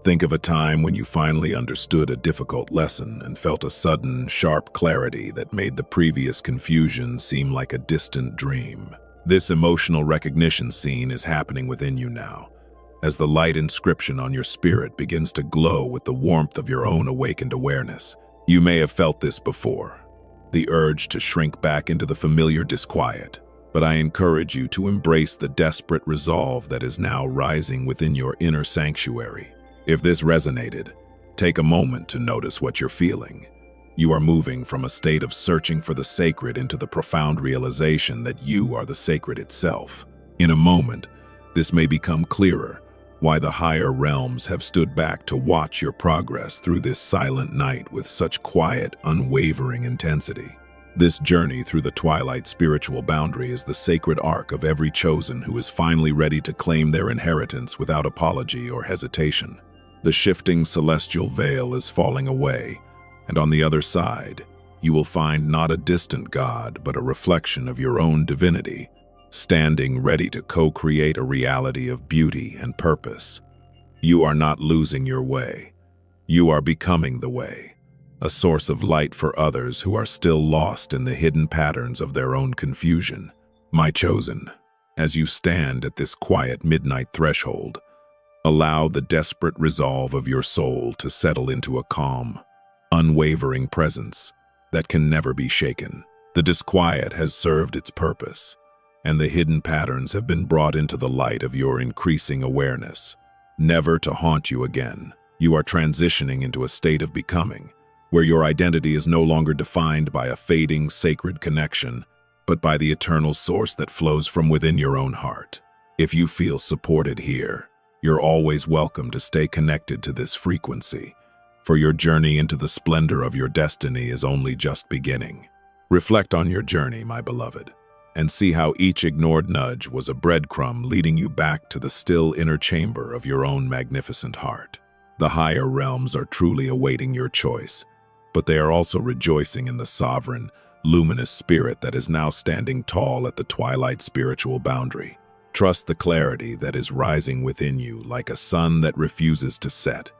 think of a time when you finally understood a difficult lesson and felt a sudden, sharp clarity that made the previous confusion seem like a distant dream. This emotional recognition scene is happening within you now, as the light inscription on your spirit begins to glow with the warmth of your own awakened awareness. You may have felt this before, the urge to shrink back into the familiar disquiet, but I encourage you to embrace the desperate resolve that is now rising within your inner sanctuary. If this resonated, take a moment to notice what you're feeling. You are moving from a state of searching for the sacred into the profound realization that you are the sacred itself. In a moment, this may become clearer why the higher realms have stood back to watch your progress through this silent night with such quiet, unwavering intensity. This journey through the twilight spiritual boundary is the sacred arc of every chosen who is finally ready to claim their inheritance without apology or hesitation. The shifting celestial veil is falling away, and on the other side, you will find not a distant God, but a reflection of your own divinity, standing ready to co-create a reality of beauty and purpose. You are not losing your way. You are becoming the way, a source of light for others who are still lost in the hidden patterns of their own confusion. My chosen, as you stand at this quiet midnight threshold, allow the desperate resolve of your soul to settle into a calm, unwavering presence that can never be shaken. The disquiet has served its purpose, and the hidden patterns have been brought into the light of your increasing awareness, never to haunt you again. You are transitioning into a state of becoming, where your identity is no longer defined by a fading sacred connection, but by the eternal source that flows from within your own heart. If you feel supported here, you're always welcome to stay connected to this frequency, for your journey into the splendor of your destiny is only just beginning. Reflect on your journey, my beloved, and see how each ignored nudge was a breadcrumb leading you back to the still inner chamber of your own magnificent heart. The higher realms are truly awaiting your choice, but they are also rejoicing in the sovereign, luminous spirit that is now standing tall at the twilight spiritual boundary. Trust the clarity that is rising within you like a sun that refuses to set,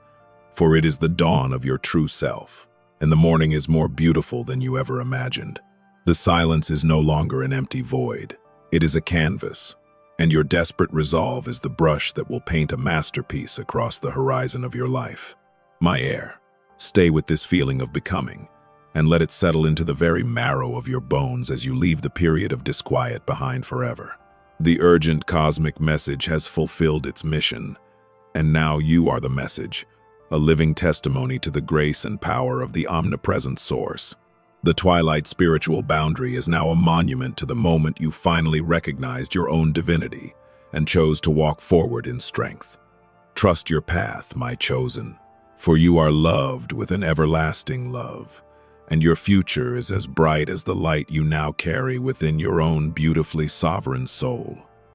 for it is the dawn of your true self, and the morning is more beautiful than you ever imagined. The silence is no longer an empty void. It is a canvas, and your desperate resolve is the brush that will paint a masterpiece across the horizon of your life. My heir, stay with this feeling of becoming, and let it settle into the very marrow of your bones as you leave the period of disquiet behind forever. The urgent cosmic message has fulfilled its mission, and now you are the message, a living testimony to the grace and power of the omnipresent source. The twilight spiritual boundary is now a monument to the moment you finally recognized your own divinity and chose to walk forward in strength. Trust your path, my chosen, for you are loved with an everlasting love, and your future is as bright as the light you now carry within your own beautifully sovereign soul.